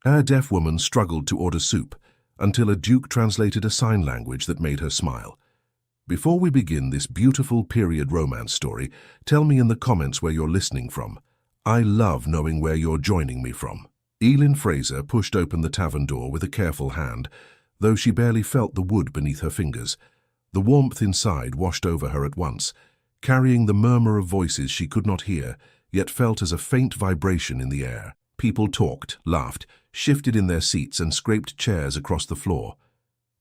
A deaf woman struggled to order soup until a duke translated a sign language that made her smile. Before we begin this beautiful period romance story, tell me in the comments where you're listening from. I love knowing where you're joining me from. Elin Fraser pushed open the tavern door with a careful hand, though she barely felt the wood beneath her fingers. The warmth inside washed over her at once, carrying the murmur of voices she could not hear, yet felt as a faint vibration in the air. People talked, laughed, shifted in their seats and scraped chairs across the floor.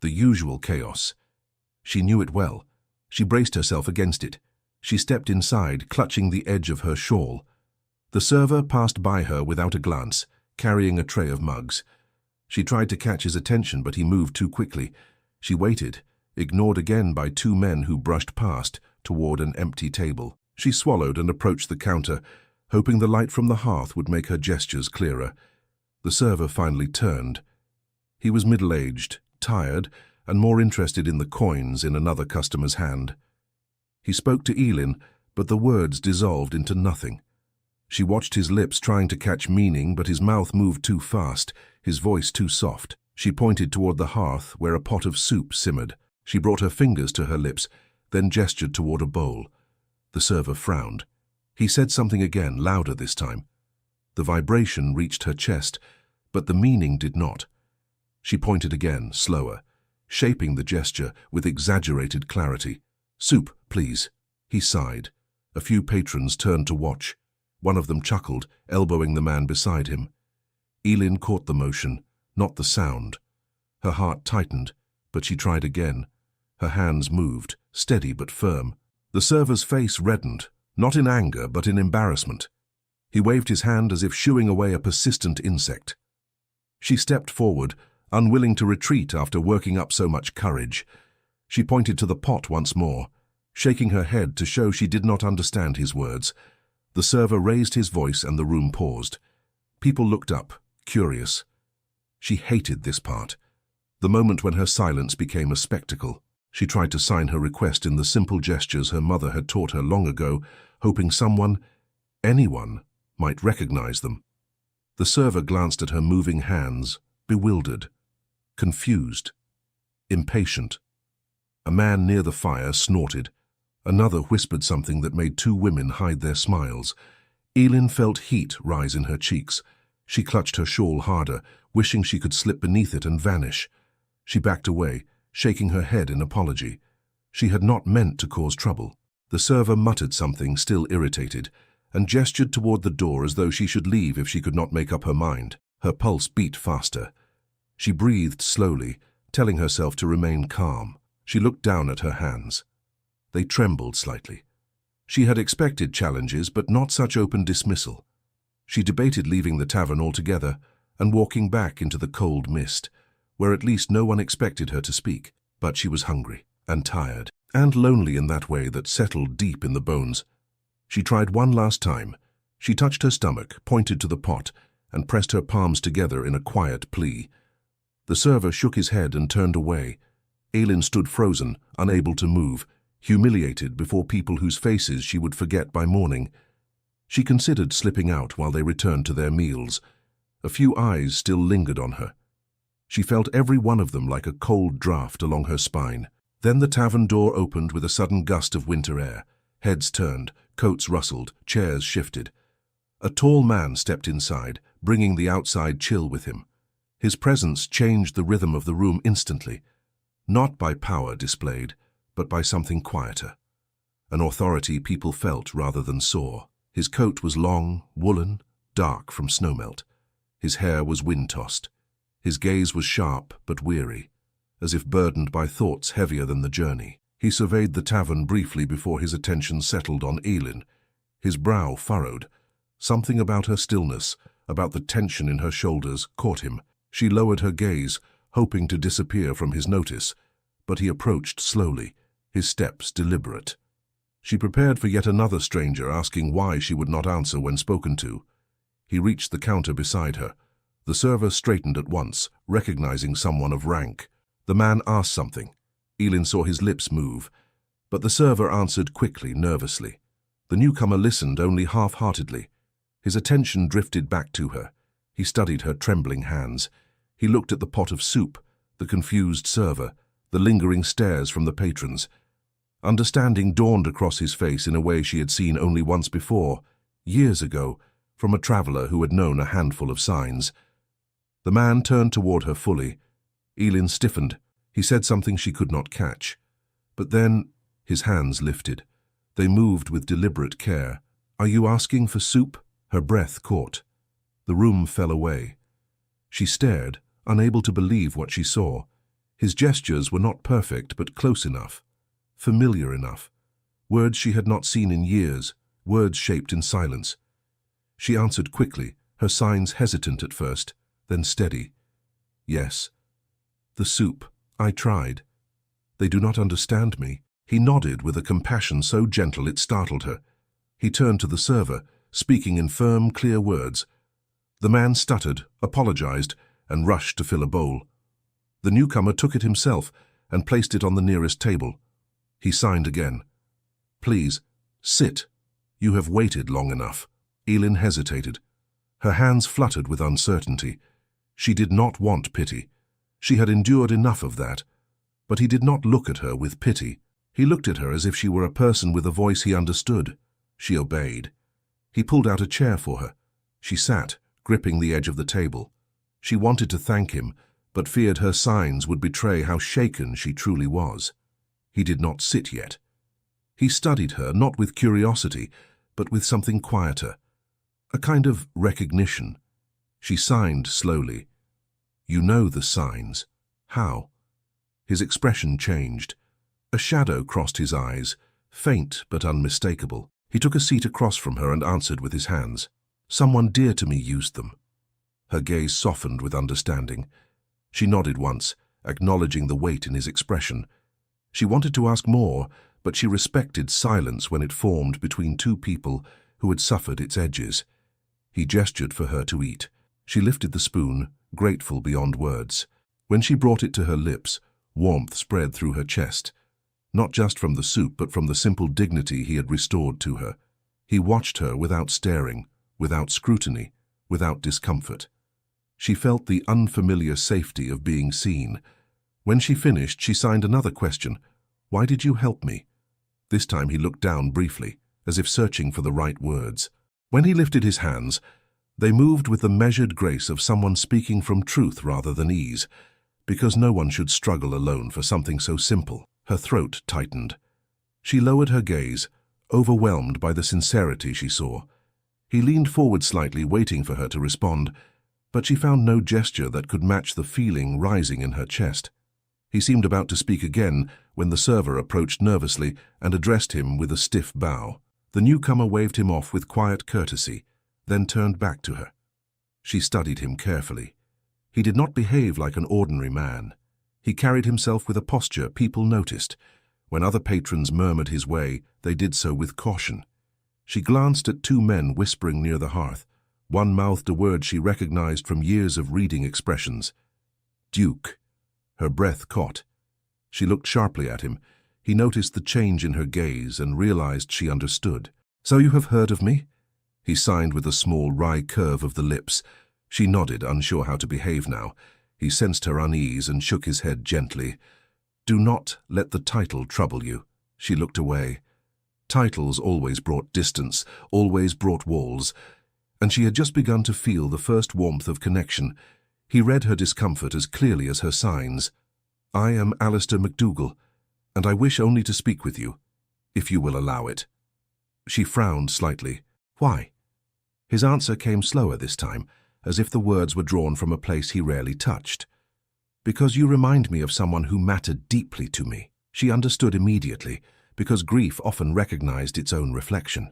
The usual chaos. She knew it well. She braced herself against it. She stepped inside, clutching the edge of her shawl. The server passed by her without a glance, carrying a tray of mugs. She tried to catch his attention, but he moved too quickly. She waited, ignored again by two men who brushed past toward an empty table. She swallowed and approached the counter, hoping the light from the hearth would make her gestures clearer. The server finally turned. He was middle-aged, tired, and more interested in the coins in another customer's hand. He spoke to Elin, but the words dissolved into nothing. She watched his lips trying to catch meaning, but his mouth moved too fast, his voice too soft. She pointed toward the hearth where a pot of soup simmered. She brought her fingers to her lips, then gestured toward a bowl. The server frowned. He said something again, louder this time. The vibration reached her chest, but the meaning did not. She pointed again, slower, shaping the gesture with exaggerated clarity. "Soup, please." He sighed. A few patrons turned to watch. One of them chuckled, elbowing the man beside him. Elin caught the motion, not the sound. Her heart tightened, but she tried again. Her hands moved, steady but firm. The server's face reddened, not in anger but in embarrassment. He waved his hand as if shooing away a persistent insect. She stepped forward, unwilling to retreat after working up so much courage. She pointed to the pot once more, shaking her head to show she did not understand his words. The server raised his voice and the room paused. People looked up, curious. She hated this part, the moment when her silence became a spectacle. She tried to sign her request in the simple gestures her mother had taught her long ago, hoping someone, anyone, might recognize them. The server glanced at her moving hands, bewildered, confused, impatient. A man near the fire snorted. Another whispered something that made two women hide their smiles. Elin felt heat rise in her cheeks. She clutched her shawl harder, wishing she could slip beneath it and vanish. She backed away, shaking her head in apology. She had not meant to cause trouble. The server muttered something, still irritated, and gestured toward the door as though she should leave if she could not make up her mind. Her pulse beat faster. She breathed slowly, telling herself to remain calm. She looked down at her hands. They trembled slightly. She had expected challenges, but not such open dismissal. She debated leaving the tavern altogether and walking back into the cold mist, where at least no one expected her to speak. But she was hungry and tired, and lonely in that way that settled deep in the bones. She tried one last time. She touched her stomach, pointed to the pot, and pressed her palms together in a quiet plea. The server shook his head and turned away. Elin stood frozen, unable to move, humiliated before people whose faces she would forget by morning. She considered slipping out while they returned to their meals. A few eyes still lingered on her. She felt every one of them like a cold draft along her spine. Then the tavern door opened with a sudden gust of winter air. Heads turned, coats rustled, chairs shifted. A tall man stepped inside, bringing the outside chill with him. His presence changed the rhythm of the room instantly, not by power displayed, but by something quieter, an authority people felt rather than saw. His coat was long, woolen, dark from snowmelt. His hair was wind-tossed. His gaze was sharp but weary, as if burdened by thoughts heavier than the journey. He surveyed the tavern briefly before his attention settled on Elin. His brow furrowed. Something about her stillness, about the tension in her shoulders, caught him. She lowered her gaze, hoping to disappear from his notice, but he approached slowly, his steps deliberate. She prepared for yet another stranger asking why she would not answer when spoken to. He reached the counter beside her. The server straightened at once, recognizing someone of rank. The man asked something. Elin saw his lips move, but the server answered quickly, nervously. The newcomer listened only half-heartedly. His attention drifted back to her. He studied her trembling hands. He looked at the pot of soup, the confused server, the lingering stares from the patrons. Understanding dawned across his face in a way she had seen only once before, years ago, from a traveler who had known a handful of signs. The man turned toward her fully. Elin stiffened. He said something she could not catch. But then his hands lifted. They moved with deliberate care. "Are you asking for soup?" Her breath caught. The room fell away. She stared, unable to believe what she saw. His gestures were not perfect, but close enough, familiar enough. Words she had not seen in years, words shaped in silence. She answered quickly, her signs hesitant at first, then steady. "Yes." "The soup. I tried." "They do not understand me." He nodded with a compassion so gentle it startled her. He turned to the server, speaking in firm, clear words. The man stuttered, apologized, and rushed to fill a bowl. The newcomer took it himself and placed it on the nearest table. He signed again. "Please, sit. You have waited long enough." Elin hesitated. Her hands fluttered with uncertainty. She did not want pity. She had endured enough of that. But he did not look at her with pity. He looked at her as if she were a person with a voice he understood. She obeyed. He pulled out a chair for her. She sat, gripping the edge of the table. She wanted to thank him, but feared her signs would betray how shaken she truly was. He did not sit yet. He studied her, not with curiosity, but with something quieter, a kind of recognition. She signed slowly. "You know the signs. How?" His expression changed. A shadow crossed his eyes, faint but unmistakable. He took a seat across from her and answered with his hands. "Someone dear to me used them." Her gaze softened with understanding. She nodded once, acknowledging the weight in his expression. She wanted to ask more, but she respected silence when it formed between two people who had suffered its edges. He gestured for her to eat. She lifted the spoon, grateful beyond words. When she brought it to her lips, warmth spread through her chest, not just from the soup but from the simple dignity he had restored to her. He watched her without staring, without scrutiny, without discomfort. She felt the unfamiliar safety of being seen. When she finished, she signed another question. "Why did you help me?" This time he looked down briefly, as if searching for the right words. When he lifted his hands, they moved with the measured grace of someone speaking from truth rather than ease, because no one should struggle alone for something so simple. Her throat tightened. She lowered her gaze, overwhelmed by the sincerity she saw. He leaned forward slightly, waiting for her to respond, but she found no gesture that could match the feeling rising in her chest. He seemed about to speak again when the server approached nervously and addressed him with a stiff bow. The newcomer waved him off with quiet courtesy, then turned back to her. She studied him carefully. He did not behave like an ordinary man. He carried himself with a posture people noticed. When other patrons murmured his way, they did so with caution. She glanced at two men whispering near the hearth. One mouthed a word she recognized from years of reading expressions. "Duke." Her breath caught. She looked sharply at him. He noticed the change in her gaze and realized she understood. "So you have heard of me?" He signed with a small wry curve of the lips. She nodded, unsure how to behave now. He sensed her unease and shook his head gently. "Do not let the title trouble you." She looked away. Titles always brought distance, always brought walls, and she had just begun to feel the first warmth of connection. He read her discomfort as clearly as her signs. "I am Alistair MacDougall, and I wish only to speak with you, if you will allow it." She frowned slightly. "Why?" His answer came slower this time, as if the words were drawn from a place he rarely touched. "Because you remind me of someone who mattered deeply to me." She understood immediately, because grief often recognized its own reflection.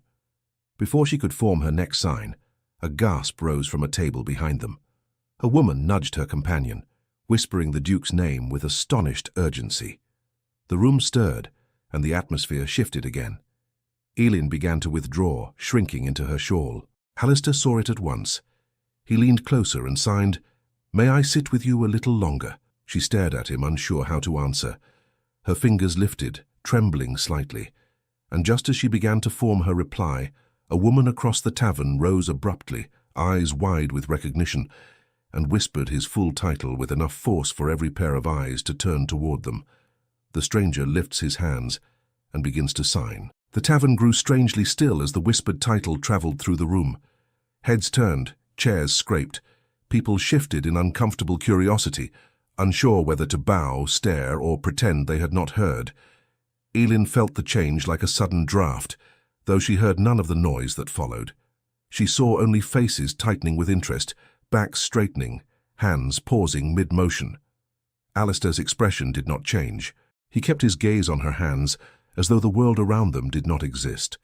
Before she could form her next sign, a gasp rose from a table behind them. A woman nudged her companion, whispering the Duke's name with astonished urgency. The room stirred, and the atmosphere shifted again. Elin began to withdraw, shrinking into her shawl. Alistair saw it at once. He leaned closer and signed, "May I sit with you a little longer?" She stared at him, unsure how to answer. Her fingers lifted, trembling slightly, and just as she began to form her reply, a woman across the tavern rose abruptly, eyes wide with recognition, and whispered his full title with enough force for every pair of eyes to turn toward them. The stranger lifts his hands and begins to sign. The tavern grew strangely still as the whispered title traveled through the room. Heads turned, chairs scraped. People shifted in uncomfortable curiosity, unsure whether to bow, stare, or pretend they had not heard. Elin felt the change like a sudden draft, though she heard none of the noise that followed. She saw only faces tightening with interest, backs straightening, hands pausing mid-motion. Alistair's expression did not change. He kept his gaze on her hands, as though the world around them did not exist.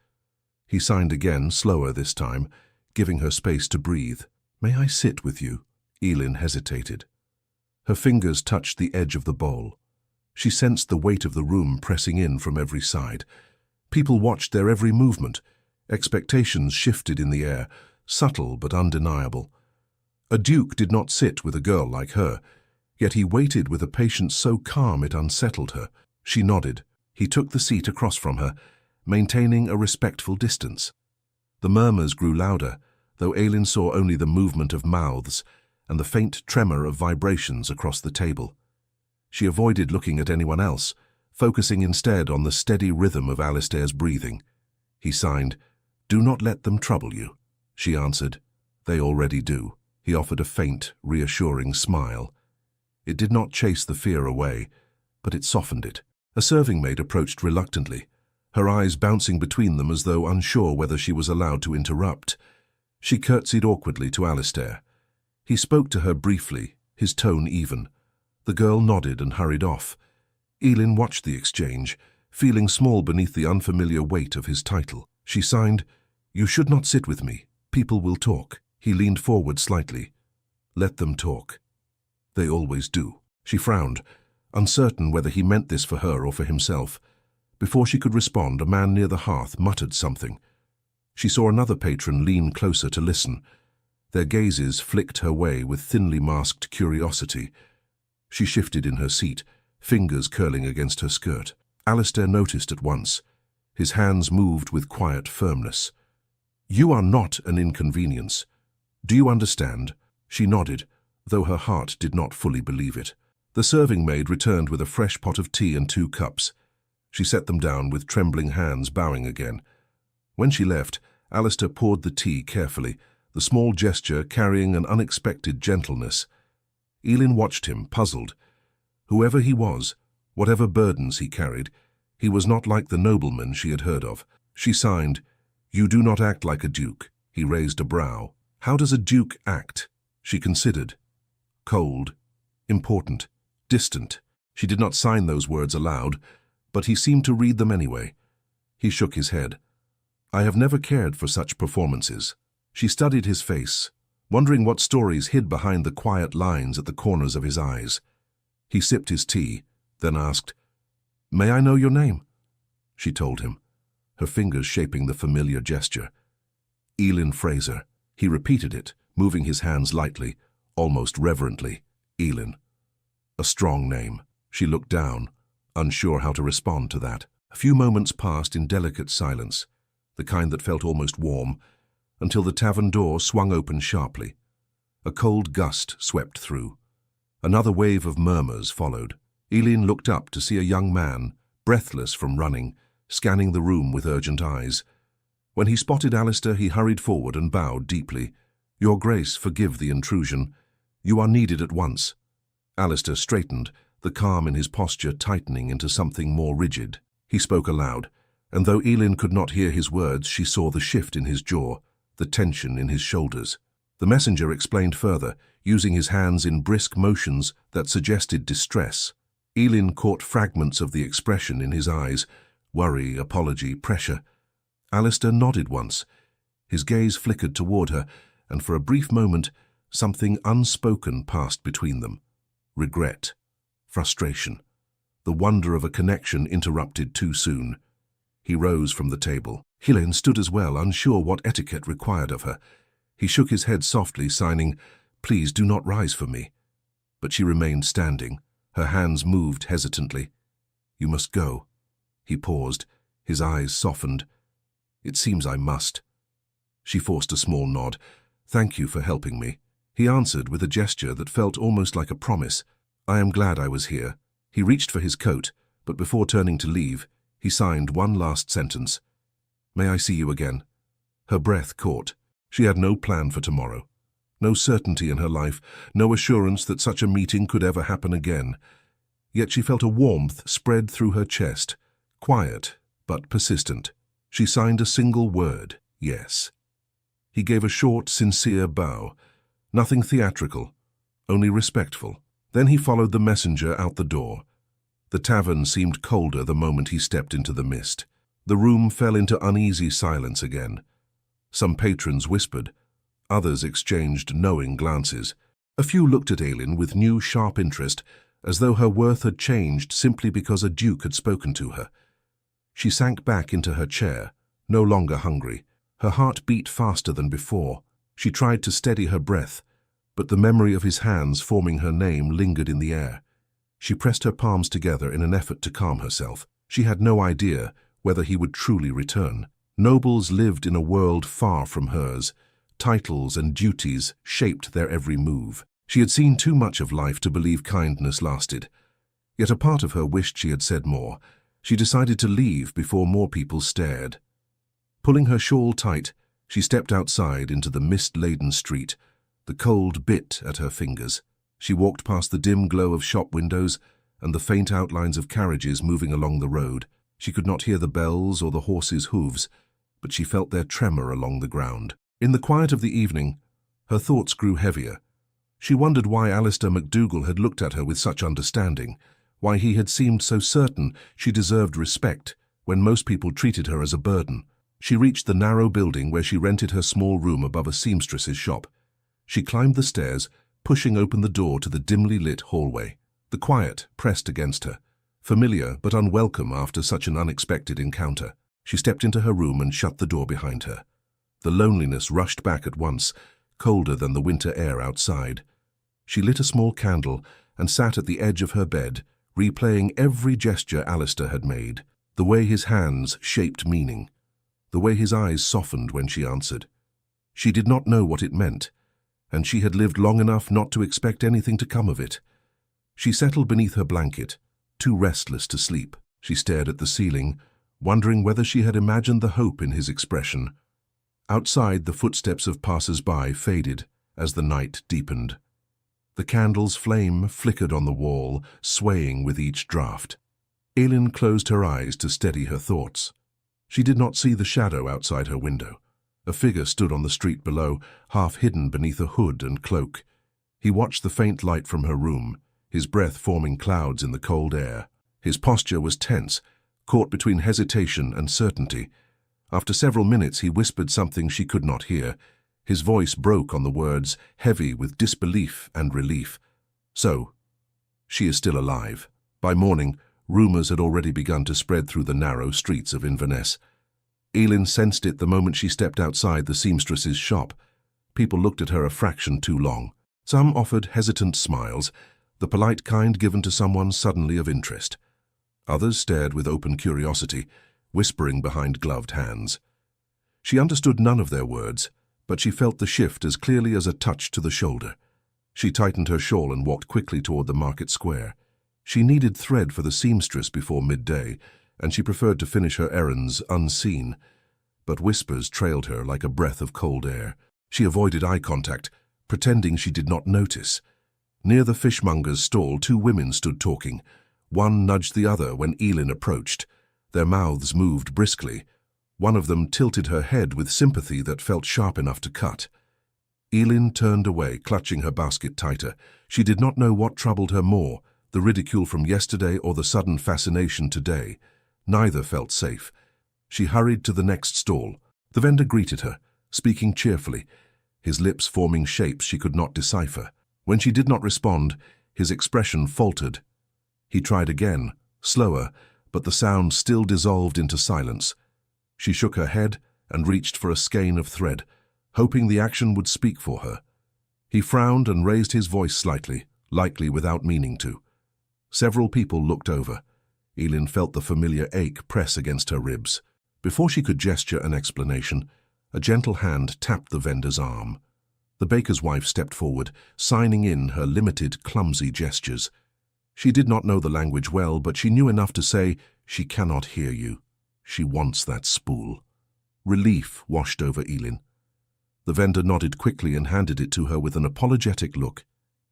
He signed again, slower this time, giving her space to breathe. "May I sit with you?" Elin hesitated. Her fingers touched the edge of the bowl. She sensed the weight of the room pressing in from every side. People watched their every movement. Expectations shifted in the air, subtle but undeniable. A duke did not sit with a girl like her, yet he waited with a patience so calm it unsettled her. She nodded. He took the seat across from her, maintaining a respectful distance. The murmurs grew louder, though Elin saw only the movement of mouths and the faint tremor of vibrations across the table. She avoided looking at anyone else, focusing instead on the steady rhythm of Alistair's breathing. He signed, "Do not let them trouble you." She answered, "They already do." He offered a faint, reassuring smile. It did not chase the fear away, but it softened it. A serving maid approached reluctantly, her eyes bouncing between them as though unsure whether she was allowed to interrupt. She curtsied awkwardly to Alistair. He spoke to her briefly, his tone even. The girl nodded and hurried off. Elin watched the exchange, feeling small beneath the unfamiliar weight of his title. She signed, "You should not sit with me. People will talk." He leaned forward slightly. "Let them talk. They always do." She frowned, uncertain whether he meant this for her or for himself. Before she could respond, a man near the hearth muttered something. She saw another patron lean closer to listen. Their gazes flicked her way with thinly masked curiosity. She shifted in her seat, fingers curling against her skirt. Alistair noticed at once. His hands moved with quiet firmness. "You are not an inconvenience. Do you understand?" She nodded, though her heart did not fully believe it. The serving maid returned with a fresh pot of tea and 2 cups. She set them down with trembling hands, bowing again. When she left, Alistair poured the tea carefully, the small gesture carrying an unexpected gentleness. Elin watched him, puzzled. Whoever he was, whatever burdens he carried, he was not like the nobleman she had heard of. She signed, "You do not act like a duke." He raised a brow. "How does a duke act?" She considered. Cold, important, distant. She did not sign those words aloud, but he seemed to read them anyway. He shook his head. "I have never cared for such performances." She studied his face, wondering what stories hid behind the quiet lines at the corners of his eyes. He sipped his tea, then asked, "May I know your name?" She told him, her fingers shaping the familiar gesture. "Elin Fraser." He repeated it, moving his hands lightly, almost reverently. "Elin." A strong name. She looked down, unsure how to respond to that. A few moments passed in delicate silence, the kind that felt almost warm, until the tavern door swung open sharply. A cold gust swept through. Another wave of murmurs followed. Elin looked up to see a young man, breathless from running, scanning the room with urgent eyes. When he spotted Alistair, he hurried forward and bowed deeply. "Your Grace, forgive the intrusion. You are needed at once." Alistair straightened, the calm in his posture tightening into something more rigid. He spoke aloud, and though Elin could not hear his words, she saw the shift in his jaw, the tension in his shoulders. The messenger explained further, using his hands in brisk motions that suggested distress. Elin caught fragments of the expression in his eyes, worry, apology, pressure. Alistair nodded once. His gaze flickered toward her, and for a brief moment, something unspoken passed between them. Regret, frustration, the wonder of a connection interrupted too soon. He rose from the table. Elin stood as well, unsure what etiquette required of her. He shook his head softly, signing, "Please do not rise for me." But she remained standing. Her hands moved hesitantly. "You must go." He paused, his eyes softened. "It seems I must." She forced a small nod. "Thank you for helping me." He answered with a gesture that felt almost like a promise. "I am glad I was here." He reached for his coat, but before turning to leave, he signed one last sentence. "May I see you again?" Her breath caught. She had no plan for tomorrow. No certainty in her life, no assurance that such a meeting could ever happen again. Yet she felt a warmth spread through her chest, quiet but persistent. She signed a single word, yes. He gave a short, sincere bow. Nothing theatrical, only respectful. Then he followed the messenger out the door. The tavern seemed colder the moment he stepped into the mist. The room fell into uneasy silence again. Some patrons whispered. Others exchanged knowing glances. A few looked at Ailyn with new, sharp interest, as though her worth had changed simply because a duke had spoken to her. She sank back into her chair, no longer hungry. Her heart beat faster than before. She tried to steady her breath, but the memory of his hands forming her name lingered in the air. She pressed her palms together in an effort to calm herself. She had no idea whether he would truly return. Nobles lived in a world far from hers. Titles and duties shaped their every move. She had seen too much of life to believe kindness lasted. Yet a part of her wished she had said more. She decided to leave before more people stared. Pulling her shawl tight, she stepped outside into the mist-laden street. The cold bit at her fingers. She walked past the dim glow of shop windows and the faint outlines of carriages moving along the road. She could not hear the bells or the horses' hooves, but she felt their tremor along the ground. In the quiet of the evening, her thoughts grew heavier. She wondered why Alistair MacDougall had looked at her with such understanding, why he had seemed so certain she deserved respect when most people treated her as a burden. She reached the narrow building where she rented her small room above a seamstress's shop. She climbed the stairs, pushing open the door to the dimly lit hallway. The quiet pressed against her, familiar but unwelcome after such an unexpected encounter. She stepped into her room and shut the door behind her. The loneliness rushed back at once, colder than the winter air outside. She lit a small candle and sat at the edge of her bed, replaying every gesture Alistair had made, the way his hands shaped meaning, the way his eyes softened when she answered. She did not know what it meant, and she had lived long enough not to expect anything to come of it. She settled beneath her blanket, too restless to sleep. She stared at the ceiling, wondering whether she had imagined the hope in his expression. Outside, the footsteps of passers-by faded as the night deepened. The candle's flame flickered on the wall, swaying with each draught. Ailyn closed her eyes to steady her thoughts. She did not see the shadow outside her window. A figure stood on the street below, half hidden beneath a hood and cloak. He watched the faint light from her room, his breath forming clouds in the cold air. His posture was tense, caught between hesitation and certainty. After several minutes, he whispered something she could not hear. His voice broke on the words, heavy with disbelief and relief. "So, she is still alive." By morning, rumors had already begun to spread through the narrow streets of Inverness. Ailyn sensed it the moment she stepped outside the seamstress's shop. People looked at her a fraction too long. Some offered hesitant smiles, the polite kind given to someone suddenly of interest. Others stared with open curiosity, whispering behind gloved hands. She understood none of their words, but she felt the shift as clearly as a touch to the shoulder. She tightened her shawl and walked quickly toward the market square. She needed thread for the seamstress before midday, and she preferred to finish her errands unseen. But whispers trailed her like a breath of cold air. She avoided eye contact, pretending she did not notice. Near the fishmonger's stall, two women stood talking. One nudged the other when Ailyn approached. Their mouths moved briskly. One of them tilted her head with sympathy that felt sharp enough to cut. Ailyn turned away, clutching her basket tighter. She did not know what troubled her more, the ridicule from yesterday or the sudden fascination today. Neither felt safe. She hurried to the next stall. The vendor greeted her, speaking cheerfully, his lips forming shapes she could not decipher. When she did not respond, his expression faltered. He tried again, slower, but the sound still dissolved into silence. She shook her head and reached for a skein of thread, hoping the action would speak for her. He frowned and raised his voice slightly, likely without meaning to. Several people looked over. Ailyn felt the familiar ache press against her ribs. Before she could gesture an explanation, a gentle hand tapped the vendor's arm. The baker's wife stepped forward, signing in her limited, clumsy gestures. She did not know the language well, but she knew enough to say, "She cannot hear you. She wants that spool." Relief washed over Elin. The vendor nodded quickly and handed it to her with an apologetic look.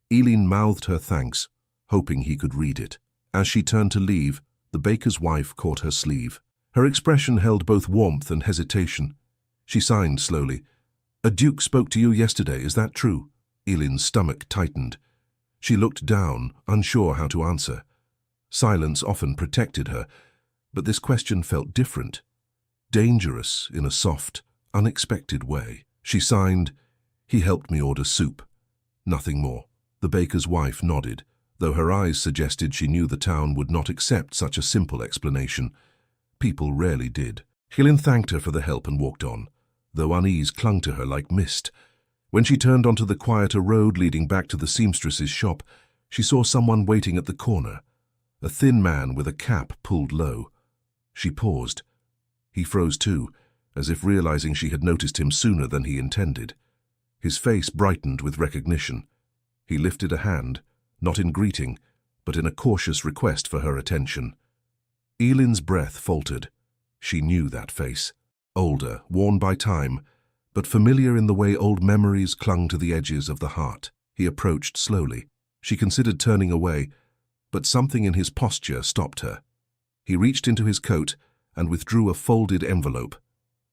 Elin mouthed her thanks, hoping he could read it. As she turned to leave, the baker's wife caught her sleeve. Her expression held both warmth and hesitation. She signed slowly. "A duke spoke to you yesterday, is that true?" Elin's stomach tightened. She looked down, unsure how to answer. Silence often protected her, but this question felt different. Dangerous in a soft, unexpected way. She signed, "He helped me order soup." Nothing more. The baker's wife nodded, though her eyes suggested she knew the town would not accept such a simple explanation. People rarely did. Elin thanked her for the help and walked on, though unease clung to her like mist. When she turned onto the quieter road leading back to the seamstress's shop, she saw someone waiting at the corner, a thin man with a cap pulled low. She paused. He froze too, as if realizing she had noticed him sooner than he intended. His face brightened with recognition. He lifted a hand, not in greeting, but in a cautious request for her attention. Elin's breath faltered. She knew that face. Older, worn by time, but familiar in the way old memories clung to the edges of the heart. He approached slowly. She considered turning away, but something in his posture stopped her. He reached into his coat and withdrew a folded envelope.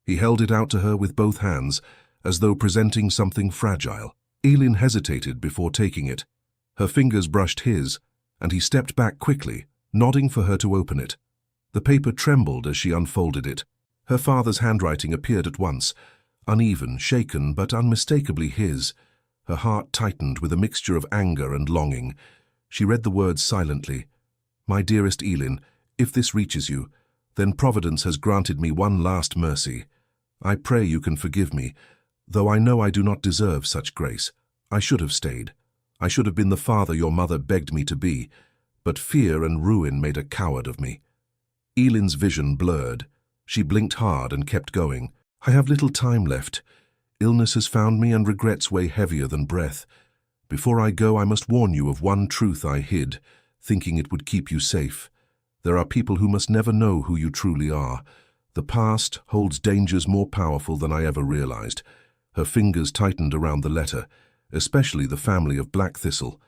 He held it out to her with both hands, as though presenting something fragile. Elin hesitated before taking it. Her fingers brushed his, and he stepped back quickly, nodding for her to open it. The paper trembled as she unfolded it. Her father's handwriting appeared at once, uneven, shaken, but unmistakably his. Her heart tightened with a mixture of anger and longing. She read the words silently. "My dearest Elin, if this reaches you, then Providence has granted me one last mercy. I pray you can forgive me, though I know I do not deserve such grace. I should have stayed. I should have been the father your mother begged me to be, but fear and ruin made a coward of me." Elin's vision blurred. She blinked hard and kept going. "I have little time left. Illness has found me and regrets weigh heavier than breath. Before I go, I must warn you of one truth I hid, thinking it would keep you safe. There are people who must never know who you truly are. The past holds dangers more powerful than I ever realized." Her fingers tightened around the letter, especially the family of Black Thistle.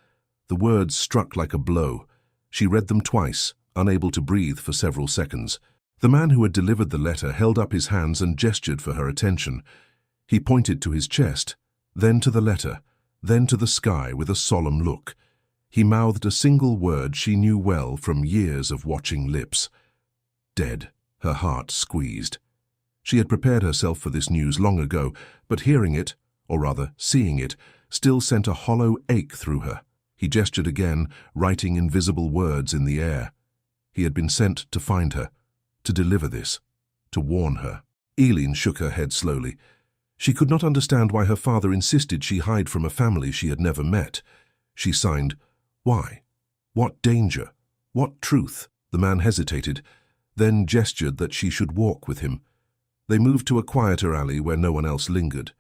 The words struck like a blow. She read them twice, unable to breathe for several seconds. The man who had delivered the letter held up his hands and gestured for her attention. He pointed to his chest, then to the letter, then to the sky with a solemn look. He mouthed a single word she knew well from years of watching lips. "Dead." Her heart squeezed. She had prepared herself for this news long ago, but hearing it, or rather seeing it, still sent a hollow ache through her. He gestured again, writing invisible words in the air. He had been sent to find her, to deliver this, to warn her. Elin shook her head slowly. She could not understand why her father insisted she hide from a family she had never met. She signed, "Why? What danger? What truth?" The man hesitated, then gestured that she should walk with him. They moved to a quieter alley where no one else lingered.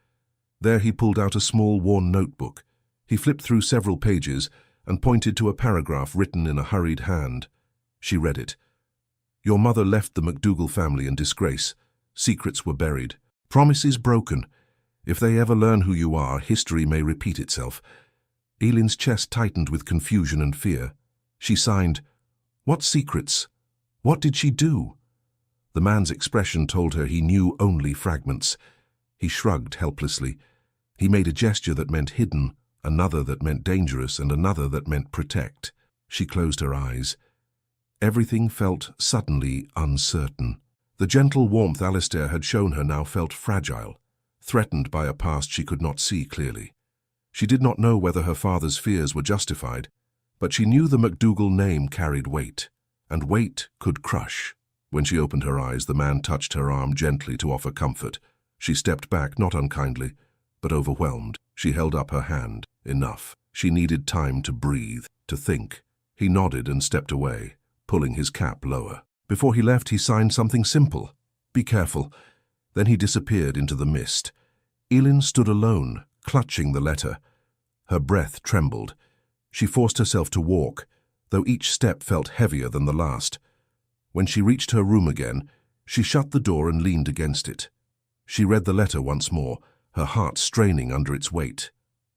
There he pulled out a small, worn notebook. He flipped through several pages and pointed to a paragraph written in a hurried hand. She read it. "Your mother left the MacDougall family in disgrace. Secrets were buried. Promises broken. If they ever learn who you are, history may repeat itself." Elin's chest tightened with confusion and fear. She signed, "What secrets? What did she do?" The man's expression told her he knew only fragments. He shrugged helplessly. He made a gesture that meant hidden, another that meant dangerous, and another that meant protect. She closed her eyes. Everything felt suddenly uncertain. The gentle warmth Alistair had shown her now felt fragile, threatened by a past she could not see clearly. She did not know whether her father's fears were justified, but she knew the MacDougall name carried weight, and weight could crush. When she opened her eyes, the man touched her arm gently to offer comfort. She stepped back, not unkindly, but overwhelmed. She held up her hand. Enough. She needed time to breathe, to think. He nodded and stepped away, pulling his cap lower. Before he left, he signed something simple. "Be careful." Then he disappeared into the mist. Elin stood alone, clutching the letter. Her breath trembled. She forced herself to walk, though each step felt heavier than the last. When she reached her room again, she shut the door and leaned against it. She read the letter once more, her heart straining under its weight.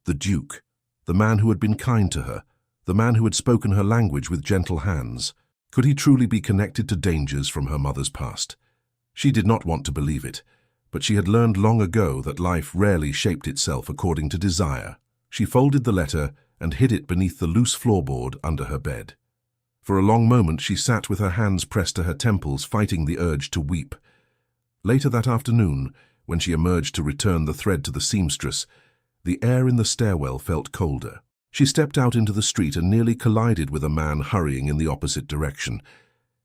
The Duke, the man who had been kind to her, the man who had spoken her language with gentle hands. Could he truly be connected to dangers from her mother's past? She did not want to believe it, but she had learned long ago that life rarely shaped itself according to desire. She folded the letter and hid it beneath the loose floorboard under her bed. For a long moment she sat with her hands pressed to her temples, fighting the urge to weep. Later that afternoon, when she emerged to return the thread to the seamstress, the air in the stairwell felt colder. She stepped out into the street and nearly collided with a man hurrying in the opposite direction.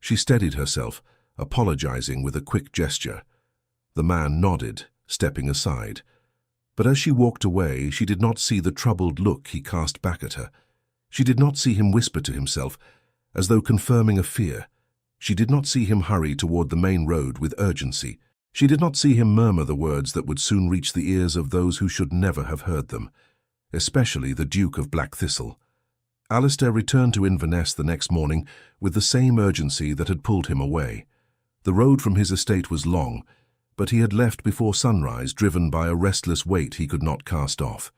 She steadied herself, apologizing with a quick gesture. The man nodded, stepping aside. But as she walked away, she did not see the troubled look he cast back at her. She did not see him whisper to himself, as though confirming a fear. She did not see him hurry toward the main road with urgency. She did not see him murmur the words that would soon reach the ears of those who should never have heard them, especially the Duke of Black Thistle. Alistair returned to Inverness the next morning with the same urgency that had pulled him away. The road from his estate was long, but he had left before sunrise, driven by a restless weight he could not cast off.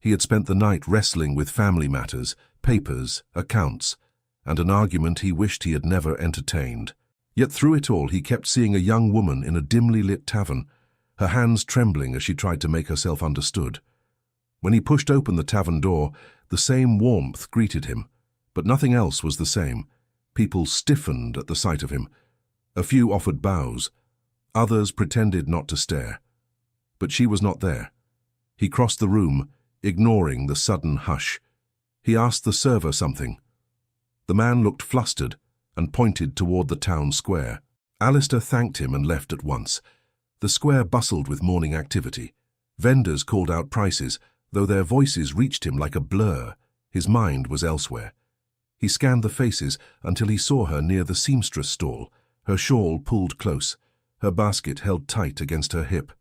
He had spent the night wrestling with family matters, papers, accounts, and an argument he wished he had never entertained. Yet through it all he kept seeing a young woman in a dimly lit tavern, her hands trembling as she tried to make herself understood. When he pushed open the tavern door, the same warmth greeted him, but nothing else was the same. People stiffened at the sight of him. A few offered bows. Others pretended not to stare. But she was not there. He crossed the room, ignoring the sudden hush. He asked the server something. The man looked flustered and pointed toward the town square. Alistair thanked him and left at once. The square bustled with morning activity. Vendors called out prices, though their voices reached him like a blur. His mind was elsewhere. He scanned the faces until he saw her near the seamstress stall, her shawl pulled close, her basket held tight against her hip.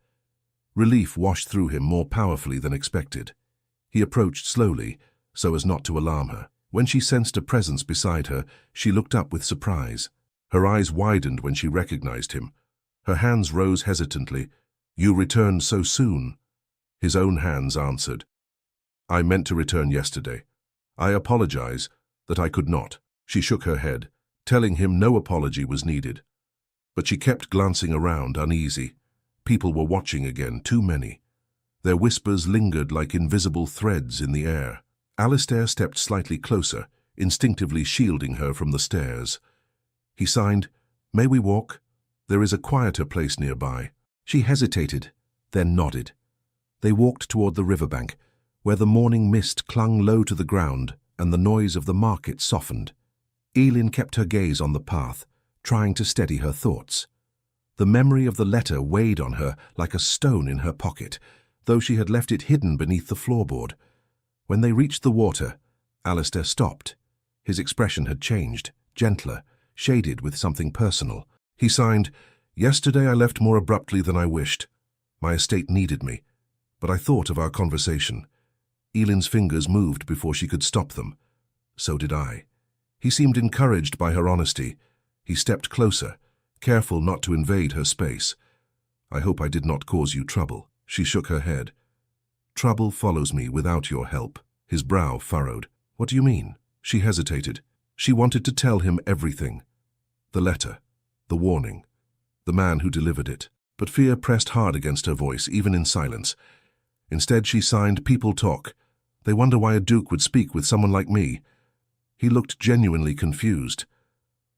Relief washed through him more powerfully than expected. He approached slowly, so as not to alarm her. When she sensed a presence beside her, she looked up with surprise. Her eyes widened when she recognized him. Her hands rose hesitantly. "You returned so soon." His own hands answered. "I meant to return yesterday. I apologize that I could not." She shook her head, telling him no apology was needed. But she kept glancing around, uneasy. People were watching again, too many. Their whispers lingered like invisible threads in the air. Alistair stepped slightly closer, instinctively shielding her from the stares. He signed, "May we walk? There is a quieter place nearby." She hesitated, then nodded. They walked toward the riverbank, where the morning mist clung low to the ground and the noise of the market softened. Elin kept her gaze on the path, trying to steady her thoughts. The memory of the letter weighed on her like a stone in her pocket, though she had left it hidden beneath the floorboard. When they reached the water, Alistair stopped. His expression had changed, gentler, shaded with something personal. He signed, "Yesterday I left more abruptly than I wished. My estate needed me, but I thought of our conversation." Elin's fingers moved before she could stop them. So did I. He seemed encouraged by her honesty. He stepped closer, careful not to invade her space. "I hope I did not cause you trouble." She shook her head. "Trouble follows me without your help." His brow furrowed. "What do you mean?" She hesitated. She wanted to tell him everything. The letter, the warning, the man who delivered it. But fear pressed hard against her voice, even in silence. Instead she signed, "People talk. They wonder why a duke would speak with someone like me." He looked genuinely confused.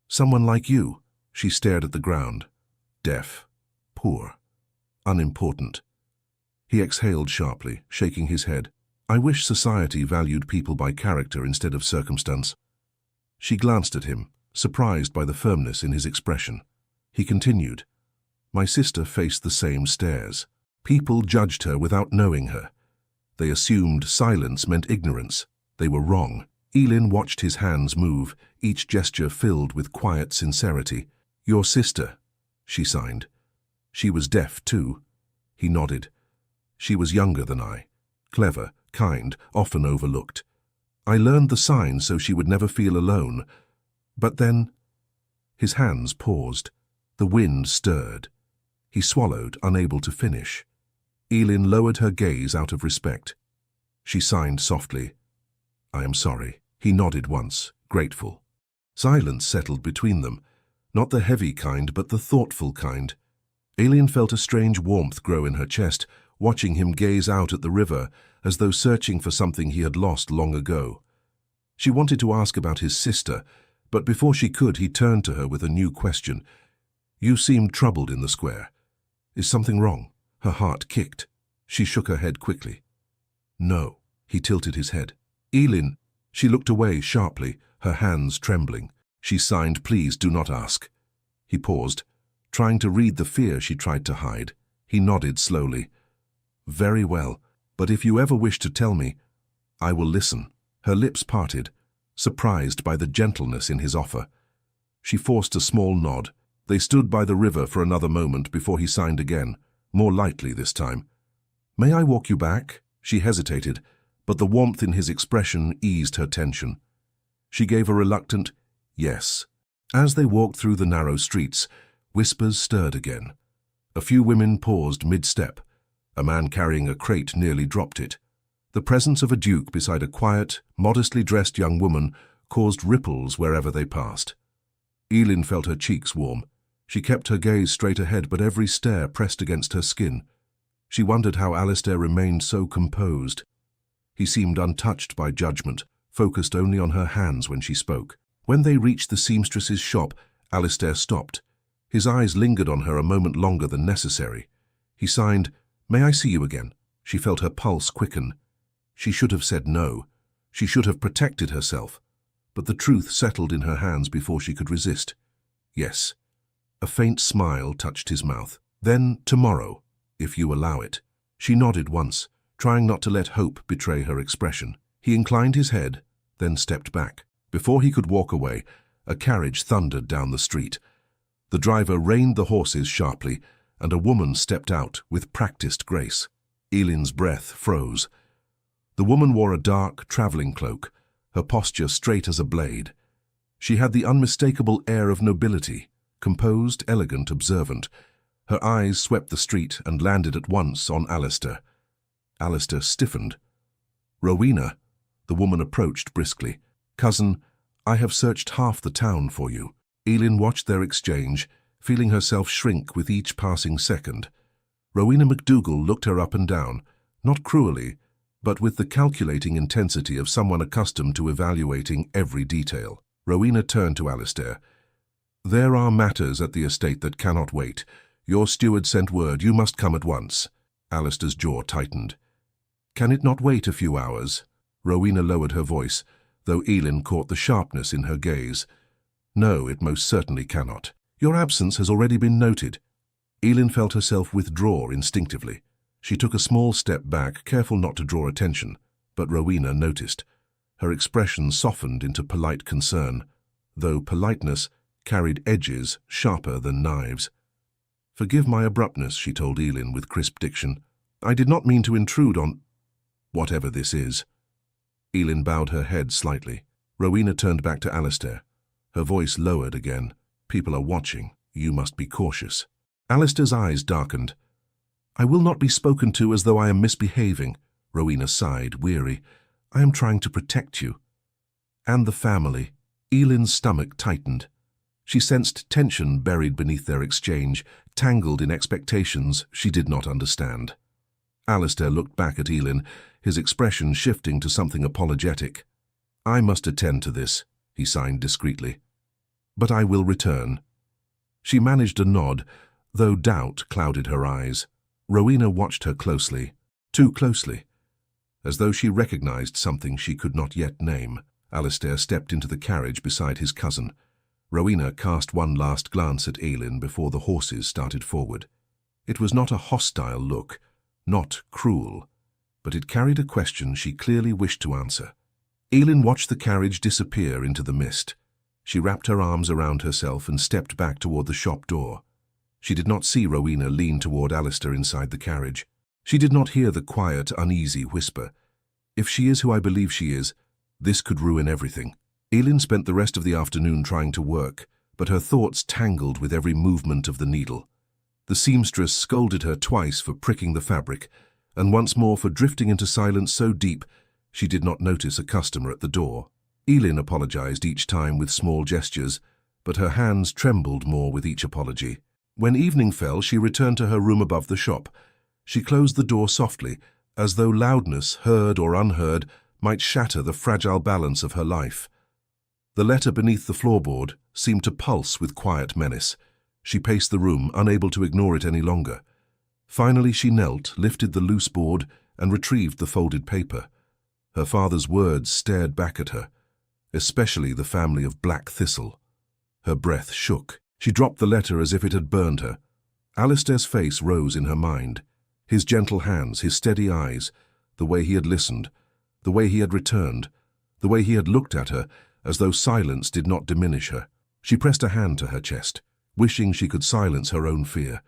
"Someone like you?" She stared at the ground. Deaf, poor, unimportant. He exhaled sharply, shaking his head. "I wish society valued people by character instead of circumstance." She glanced at him, surprised by the firmness in his expression. He continued, "My sister faced the same stares. People judged her without knowing her. They assumed silence meant ignorance. They were wrong." Elin watched his hands move, each gesture filled with quiet sincerity. "Your sister," she signed. "She was deaf too." He nodded. "She was younger than I. clever, kind, often overlooked. I learned the signs so she would never feel alone. But then... His hands paused. The wind stirred. He swallowed, unable to finish. Elin lowered her gaze out of respect. She signed softly. I am sorry. He nodded once, grateful. Silence settled between them. Not the heavy kind, but the thoughtful kind. Elin felt a strange warmth grow in her chest, watching him gaze out at the river, as though searching for something he had lost long ago. She wanted to ask about his sister, but before she could, he turned to her with a new question. You seemed troubled in the square. Is something wrong? Her heart kicked. She shook her head quickly. No. He tilted his head. Elin. She looked away sharply, her hands trembling. She signed, please do not ask. He paused, trying to read the fear she tried to hide. He nodded slowly. Very well, but if you ever wish to tell me, I will listen. Her lips parted, surprised by the gentleness in his offer. She forced a small nod. They stood by the river for another moment before he signed again, more lightly this time. May I walk you back? She hesitated, but the warmth in his expression eased her tension. She gave a reluctant yes. As they walked through the narrow streets, whispers stirred again. A few women paused mid-step. A man carrying a crate nearly dropped it. The presence of a duke beside a quiet, modestly dressed young woman caused ripples wherever they passed. Elin felt her cheeks warm. She kept her gaze straight ahead, but every stare pressed against her skin. She wondered how Alistair remained so composed. He seemed untouched by judgment, focused only on her hands when she spoke. When they reached the seamstress's shop, Alistair stopped. His eyes lingered on her a moment longer than necessary. He signed, May I see you again? She felt her pulse quicken. She should have said no. She should have protected herself. But the truth settled in her hands before she could resist. Yes. A faint smile touched his mouth. Then tomorrow, if you allow it. She nodded once, trying not to let hope betray her expression. He inclined his head, then stepped back. Before he could walk away, a carriage thundered down the street. The driver reined the horses sharply, and a woman stepped out with practiced grace. Elin's breath froze. The woman wore a dark traveling cloak, her posture straight as a blade. She had the unmistakable air of nobility, composed, elegant, observant. Her eyes swept the street and landed at once on Alistair. Alistair stiffened. Rowena, the woman approached briskly. Cousin, I have searched half the town for you. Elin watched their exchange, feeling herself shrink with each passing second. Rowena MacDougall looked her up and down, not cruelly, but with the calculating intensity of someone accustomed to evaluating every detail. Rowena turned to Alistair. There are matters at the estate that cannot wait. Your steward sent word you must come at once. Alistair's jaw tightened. Can it not wait a few hours? Rowena lowered her voice, though Elin caught the sharpness in her gaze. No, it most certainly cannot. Your absence has already been noted. Elin felt herself withdraw instinctively. She took a small step back, careful not to draw attention, but Rowena noticed. Her expression softened into polite concern, though politeness carried edges sharper than knives. Forgive my abruptness, she told Elin with crisp diction. I did not mean to intrude on whatever this is. Elin bowed her head slightly. Rowena turned back to Alistair. Her voice lowered again. People are watching. You must be cautious. Alistair's eyes darkened. I will not be spoken to as though I am misbehaving. Rowena sighed, weary. I am trying to protect you. And the family. Elin's stomach tightened. She sensed tension buried beneath their exchange, tangled in expectations she did not understand. Alistair looked back at Elin, his expression shifting to something apologetic. I must attend to this, he signed discreetly. But I will return. She managed a nod, though doubt clouded her eyes. Rowena watched her closely, too closely. As though she recognized something she could not yet name, Alistair stepped into the carriage beside his cousin. Rowena cast one last glance at Elin before the horses started forward. It was not a hostile look, not cruel, but it carried a question she clearly wished to answer. Elin watched the carriage disappear into the mist. She wrapped her arms around herself and stepped back toward the shop door. She did not see Rowena lean toward Alistair inside the carriage. She did not hear the quiet, uneasy whisper. If she is who I believe she is, this could ruin everything. Elin spent the rest of the afternoon trying to work, but her thoughts tangled with every movement of the needle. The seamstress scolded her twice for pricking the fabric, and once more for drifting into silence so deep she did not notice a customer at the door. Elin apologized each time with small gestures, but her hands trembled more with each apology. When evening fell, she returned to her room above the shop. She closed the door softly, as though loudness, heard or unheard, might shatter the fragile balance of her life. The letter beneath the floorboard seemed to pulse with quiet menace. She paced the room, unable to ignore it any longer. Finally she knelt, lifted the loose board, and retrieved the folded paper. Her father's words stared back at her, especially the family of Black Thistle. Her breath shook. She dropped the letter as if it had burned her. Alistair's face rose in her mind. His gentle hands, his steady eyes, the way he had listened, the way he had returned, the way he had looked at her, as though silence did not diminish her. She pressed a hand to her chest, wishing she could silence her own fear.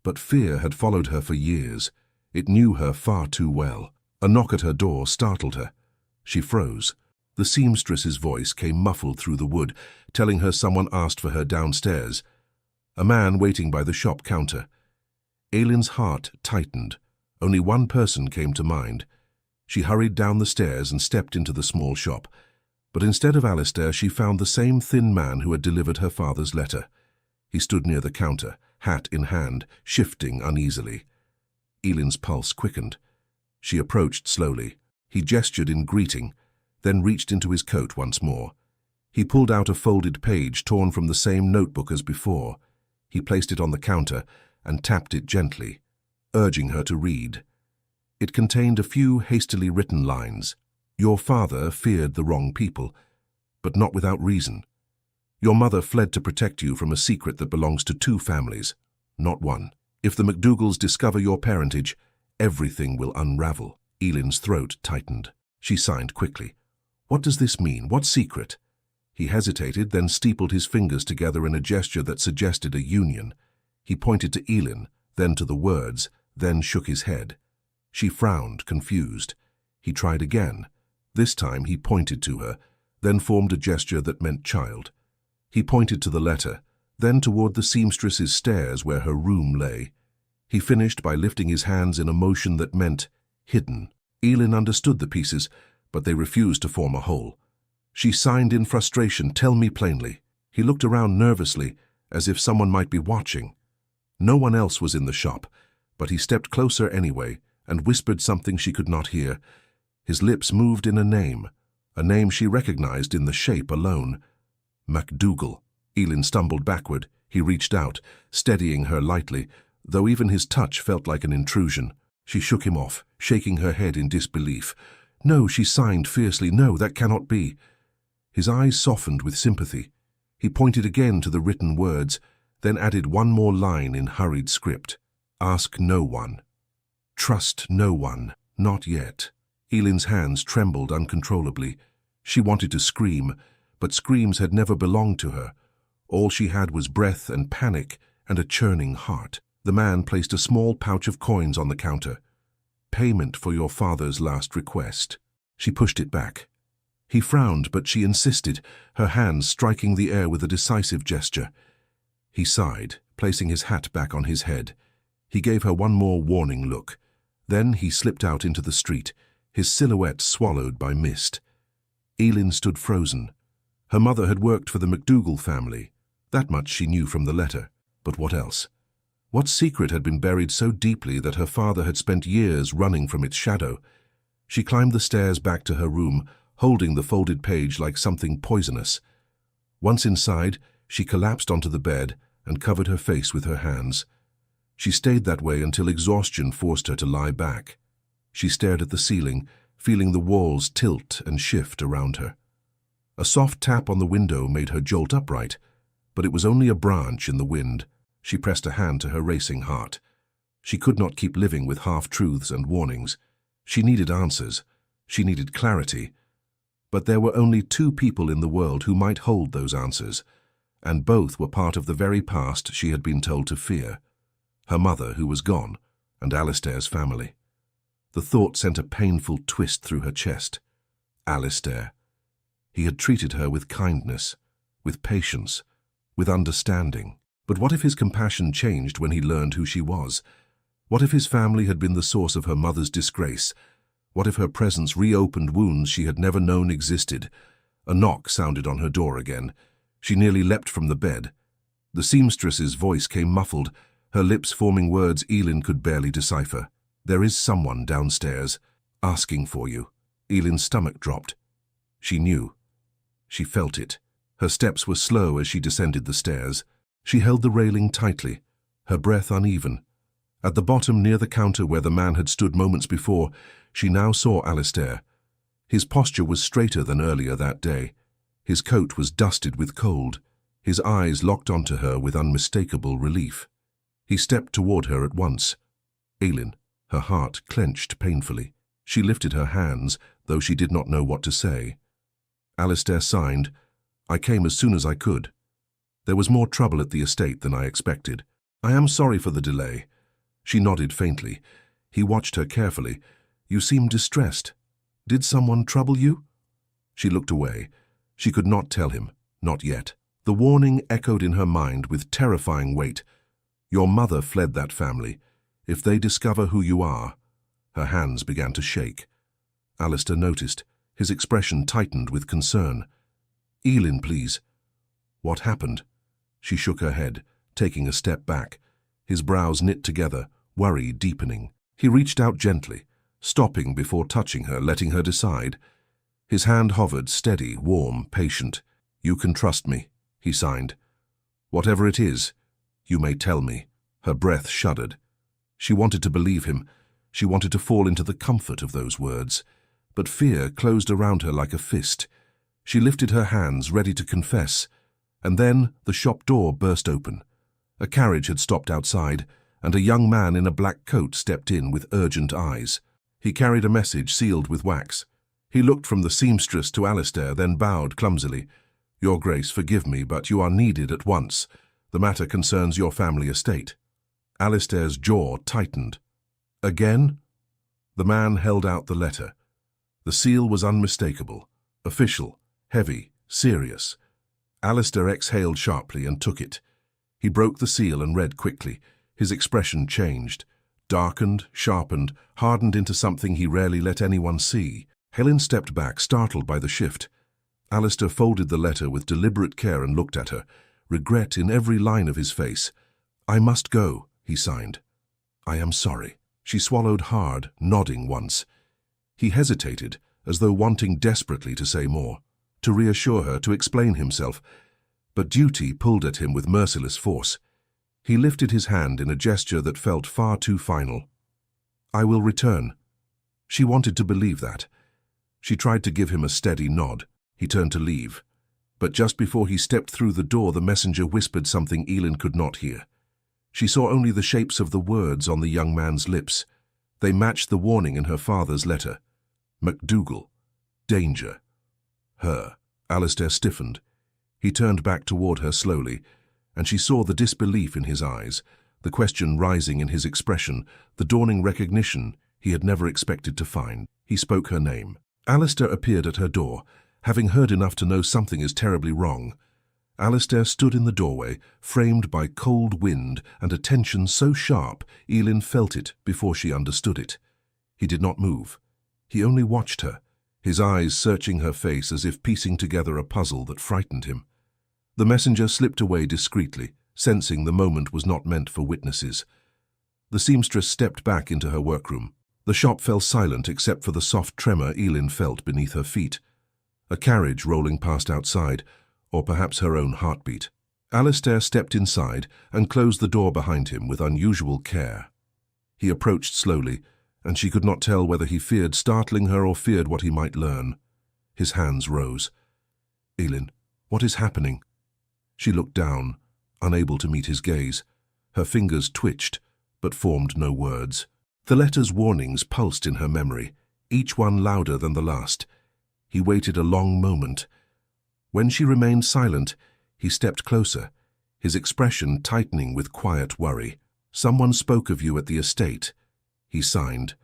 But fear had followed her for years. It knew her far too well. A knock at her door startled her. She froze. The seamstress's voice came muffled through the wood, telling her someone asked for her downstairs. A man waiting by the shop counter. Elin's heart tightened. Only one person came to mind. She hurried down the stairs and stepped into the small shop. But instead of Alistair, she found the same thin man who had delivered her father's letter. He stood near the counter, hat in hand, shifting uneasily. Elin's pulse quickened. She approached slowly. He gestured in greeting, then reached into his coat once more. He pulled out a folded page torn from the same notebook as before. He placed it on the counter and tapped it gently, urging her to read. It contained a few hastily written lines. Your father feared the wrong people, but not without reason. Your mother fled to protect you from a secret that belongs to 2 families, not 1. If the McDougalls discover your parentage, everything will unravel. Elin's throat tightened. She signed quickly. What does this mean? What secret? He hesitated, then steepled his fingers together in a gesture that suggested a union. He pointed to Elin, then to the words, then shook his head. She frowned, confused. He tried again. This time he pointed to her, then formed a gesture that meant child. He pointed to the letter, then toward the seamstress's stairs where her room lay. He finished by lifting his hands in a motion that meant hidden. Elin understood the pieces, but they refused to form a whole. She signed in frustration, tell me plainly. He looked around nervously, as if someone might be watching. No one else was in the shop, but he stepped closer anyway and whispered something she could not hear. His lips moved in a name she recognized in the shape alone. MacDougall. Elin stumbled backward. He reached out, steadying her lightly, though even his touch felt like an intrusion. She shook him off, shaking her head in disbelief. No, she signed fiercely. No, that cannot be. His eyes softened with sympathy. He pointed again to the written words, then added one more line in hurried script. Ask no one. Trust no one. Not yet. Elin's hands trembled uncontrollably. She wanted to scream, but screams had never belonged to her. All she had was breath and panic and a churning heart. The man placed a small pouch of coins on the counter. Payment for your father's last request. She pushed it back. He frowned, but she insisted, her hands striking the air with a decisive gesture. He sighed, placing his hat back on his head. He gave her one more warning look. Then he slipped out into the street, his silhouette swallowed by mist. Elin stood frozen. Her mother had worked for the McDougall family. That much she knew from the letter. But what else? What secret had been buried so deeply that her father had spent years running from its shadow? She climbed the stairs back to her room, holding the folded page like something poisonous. Once inside, she collapsed onto the bed and covered her face with her hands. She stayed that way until exhaustion forced her to lie back. She stared at the ceiling, feeling the walls tilt and shift around her. A soft tap on the window made her jolt upright, but it was only a branch in the wind. She pressed a hand to her racing heart. She could not keep living with half-truths and warnings. She needed answers. She needed clarity. But there were only 2 people in the world who might hold those answers, and both were part of the very past she had been told to fear. Her mother, who was gone, and Alistair's family. The thought sent a painful twist through her chest. Alistair. He had treated her with kindness, with patience, with understanding. But what if his compassion changed when he learned who she was? What if his family had been the source of her mother's disgrace? What if her presence reopened wounds she had never known existed? A knock sounded on her door again. She nearly leapt from the bed. The seamstress's voice came muffled, her lips forming words Elin could barely decipher. "There is someone downstairs, asking for you." Elin's stomach dropped. She knew. She felt it. Her steps were slow as she descended the stairs. She held the railing tightly, her breath uneven. At the bottom, near the counter where the man had stood moments before, she now saw Alistair. His posture was straighter than earlier that day. His coat was dusted with cold. His eyes locked onto her with unmistakable relief. He stepped toward her at once. Elin, her heart clenched painfully. She lifted her hands, though she did not know what to say. Alistair signed, "I came as soon as I could. There was more trouble at the estate than I expected. I am sorry for the delay." She nodded faintly. He watched her carefully. "You seem distressed. Did someone trouble you?" She looked away. She could not tell him, not yet. The warning echoed in her mind with terrifying weight. "Your mother fled that family. If they discover who you are..." Her hands began to shake. Alistair noticed. His expression tightened with concern. "Elin, please." "What happened?" She shook her head, taking a step back. His brows knit together, worry deepening. He reached out gently, stopping before touching her, letting her decide. His hand hovered, steady, warm, patient. "You can trust me," he signed. "Whatever it is, you may tell me." Her breath shuddered. She wanted to believe him. She wanted to fall into the comfort of those words. But fear closed around her like a fist. She lifted her hands, ready to confess. And then the shop door burst open. A carriage had stopped outside, and a young man in a black coat stepped in with urgent eyes. He carried a message sealed with wax. He looked from the seamstress to Alistair, then bowed clumsily. "Your Grace, forgive me, but you are needed at once. The matter concerns your family estate." Alistair's jaw tightened. "Again?" The man held out the letter. The seal was unmistakable, official, heavy, serious. Alistair exhaled sharply and took it. He broke the seal and read quickly. His expression changed. Darkened, sharpened, hardened into something he rarely let anyone see. Helen stepped back, startled by the shift. Alistair folded the letter with deliberate care and looked at her, regret in every line of his face. "I must go," he signed. "I am sorry." She swallowed hard, nodding once. He hesitated, as though wanting desperately to say more, to reassure her, to explain himself. But duty pulled at him with merciless force. He lifted his hand in a gesture that felt far too final. "I will return." She wanted to believe that. She tried to give him a steady nod. He turned to leave. But just before he stepped through the door, the messenger whispered something Elin could not hear. She saw only the shapes of the words on the young man's lips. They matched the warning in her father's letter. MacDougall. Danger. Her. Alistair stiffened. He turned back toward her slowly, and she saw the disbelief in his eyes, the question rising in his expression, the dawning recognition he had never expected to find. He spoke her name. Alistair appeared at her door, having heard enough to know something is terribly wrong. Alistair stood in the doorway, framed by cold wind and a tension so sharp Elin felt it before she understood it. He did not move. He only watched her, his eyes searching her face as if piecing together a puzzle that frightened him. The messenger slipped away discreetly, sensing the moment was not meant for witnesses. The seamstress stepped back into her workroom. The shop fell silent except for the soft tremor Elin felt beneath her feet. A carriage rolling past outside, or perhaps her own heartbeat. Alistair stepped inside and closed the door behind him with unusual care. He approached slowly, and she could not tell whether he feared startling her or feared what he might learn. His hands rose. "Elin, what is happening?" She looked down, unable to meet his gaze. Her fingers twitched, but formed no words. The letter's warnings pulsed in her memory, each one louder than the last. He waited a long moment. When she remained silent, he stepped closer, his expression tightening with quiet worry. "Someone spoke of you at the estate," He signed.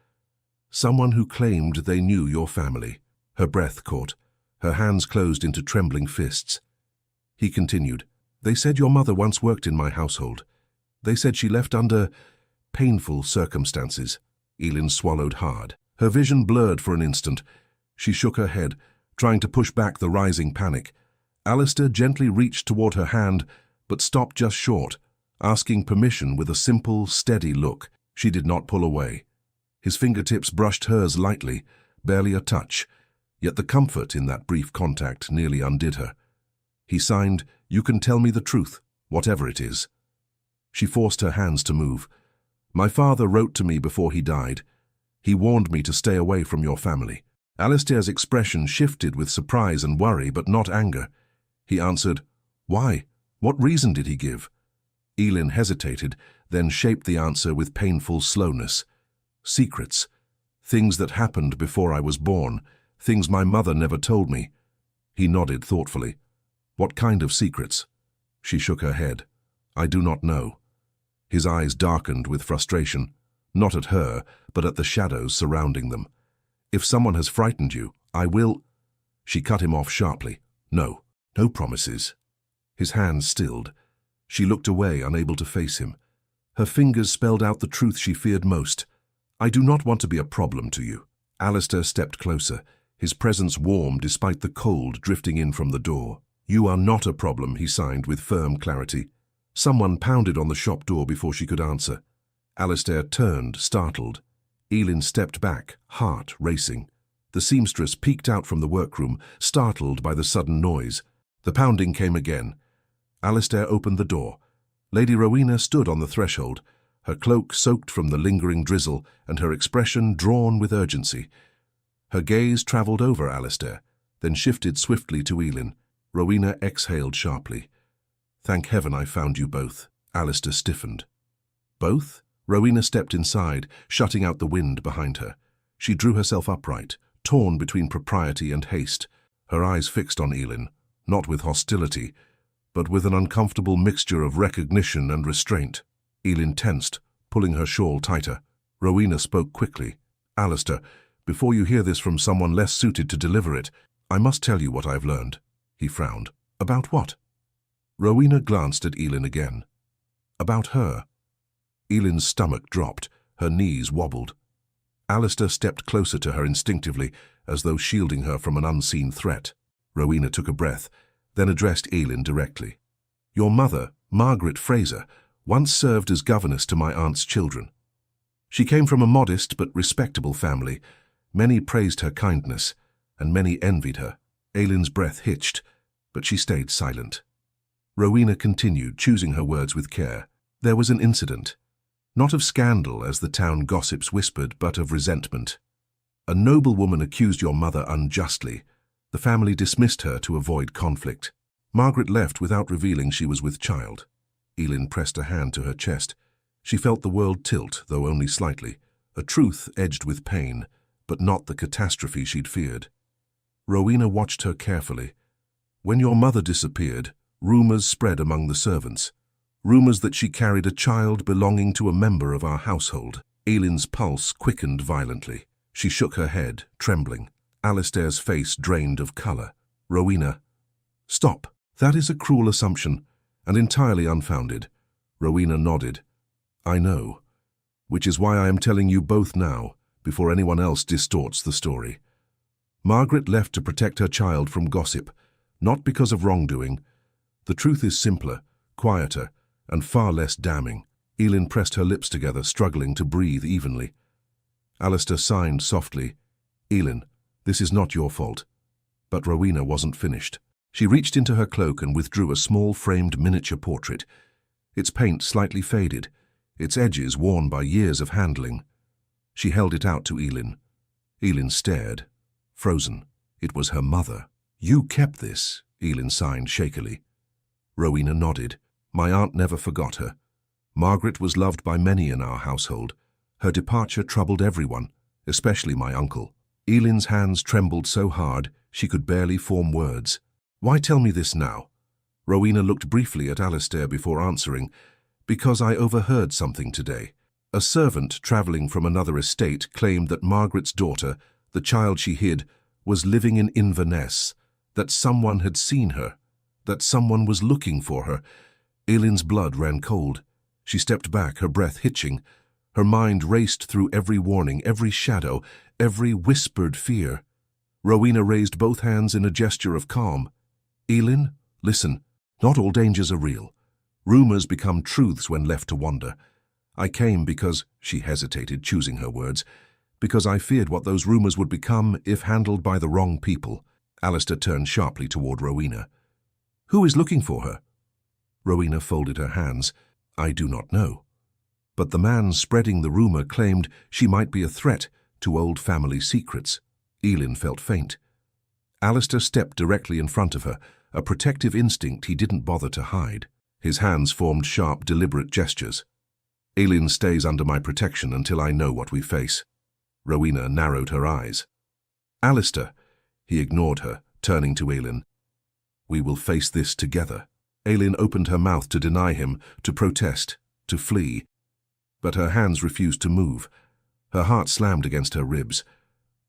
Someone who claimed they knew your family. Her breath caught. Her hands closed into trembling fists. He continued. They said your mother once worked in my household. They said she left under painful circumstances. Elin swallowed hard. Her vision blurred for an instant. She shook her head, trying to push back the rising panic. Alistair gently reached toward her hand, but stopped just short, asking permission with a simple, steady look. She did not pull away. His fingertips brushed hers lightly, barely a touch, yet the comfort in that brief contact nearly undid her. He signed, "You can tell me the truth, whatever it is." She forced her hands to move. "My father wrote to me before he died. He warned me to stay away from your family." Alistair's expression shifted with surprise and worry, but not anger. He answered, "Why? What reason did he give?" Elin hesitated, then shaped the answer with painful slowness. "Secrets. Things that happened before I was born. Things my mother never told me." He nodded thoughtfully. "What kind of secrets?" She shook her head. "I do not know." His eyes darkened with frustration, not at her, but at the shadows surrounding them. "If someone has frightened you, I will—" She cut him off sharply. "No, no promises." His hands stilled. She looked away, unable to face him. Her fingers spelled out the truth she feared most. "I do not want to be a problem to you." Alistair stepped closer, his presence warm despite the cold drifting in from the door. "You are not a problem," he signed with firm clarity. Someone pounded on the shop door before she could answer. Alistair turned, startled. Elin stepped back, heart racing. The seamstress peeked out from the workroom, startled by the sudden noise. The pounding came again. Alistair opened the door. Lady Rowena stood on the threshold, her cloak soaked from the lingering drizzle and her expression drawn with urgency. Her gaze travelled over Alistair, then shifted swiftly to Elin. Rowena exhaled sharply. "Thank heaven I found you both." Alistair stiffened. "Both?" Rowena stepped inside, shutting out the wind behind her. She drew herself upright, torn between propriety and haste, her eyes fixed on Elin, not with hostility, but with an uncomfortable mixture of recognition and restraint. Elin tensed, pulling her shawl tighter. Rowena spoke quickly. "Alistair, before you hear this from someone less suited to deliver it, I must tell you what I've learned." He frowned. "About what?" Rowena glanced at Elin again. "About her." Elin's stomach dropped, her knees wobbled. Alistair stepped closer to her instinctively, as though shielding her from an unseen threat. Rowena took a breath, then addressed Elin directly. "Your mother, Margaret Fraser, once served as governess to my aunt's children. She came from a modest but respectable family. Many praised her kindness, and many envied her." Elin's breath hitched, but she stayed silent. Rowena continued, choosing her words with care. "There was an incident. Not of scandal, as the town gossips whispered, but of resentment. A noblewoman accused your mother unjustly. The family dismissed her to avoid conflict. Margaret left without revealing she was with child." Elin pressed a hand to her chest. She felt the world tilt, though only slightly, a truth edged with pain, but not the catastrophe she'd feared. Rowena watched her carefully. "When your mother disappeared, rumors spread among the servants. Rumors that she carried a child belonging to a member of our household." Elin's pulse quickened violently. She shook her head, trembling. Alistair's face drained of colour. "Rowena, stop. That is a cruel assumption, and entirely unfounded." Rowena nodded. "I know. Which is why I am telling you both now, before anyone else distorts the story. Margaret left to protect her child from gossip, not because of wrongdoing. The truth is simpler, quieter, and far less damning." Elin pressed her lips together, struggling to breathe evenly. Alistair signed softly. "Elin, this is not your fault." But Rowena wasn't finished. She reached into her cloak and withdrew a small framed miniature portrait. Its paint slightly faded, its edges worn by years of handling. She held it out to Elin. Elin stared, frozen. It was her mother. "You kept this," Elin signed shakily. Rowena nodded. "My aunt never forgot her. Margaret was loved by many in our household. Her departure troubled everyone, especially my uncle." Elin's hands trembled so hard she could barely form words. "Why tell me this now?" Rowena looked briefly at Alistair before answering. "Because I overheard something today. A servant travelling from another estate claimed that Margaret's daughter, the child she hid, was living in Inverness, that someone had seen her, that someone was looking for her. Aileen's blood ran cold. She stepped back, her breath hitching. Her mind raced through every warning, every shadow, every whispered fear. Rowena raised both hands in a gesture of calm. "Aileen, listen, not all dangers are real. Rumours become truths when left to wander. I came because," she hesitated, choosing her words, "because I feared what those rumours would become if handled by the wrong people." Alistair turned sharply toward Rowena. "Who is looking for her?" Rowena folded her hands. "I do not know. But the man spreading the rumour claimed she might be a threat to old family secrets." Aileen felt faint. Alistair stepped directly in front of her, a protective instinct he didn't bother to hide. His hands formed sharp, deliberate gestures. "Aileen stays under my protection until I know what we face." Rowena narrowed her eyes. "Alistair," he ignored her, turning to Aileen. "We will face this together." Aileen opened her mouth to deny him, to protest, to flee. But her hands refused to move. Her heart slammed against her ribs.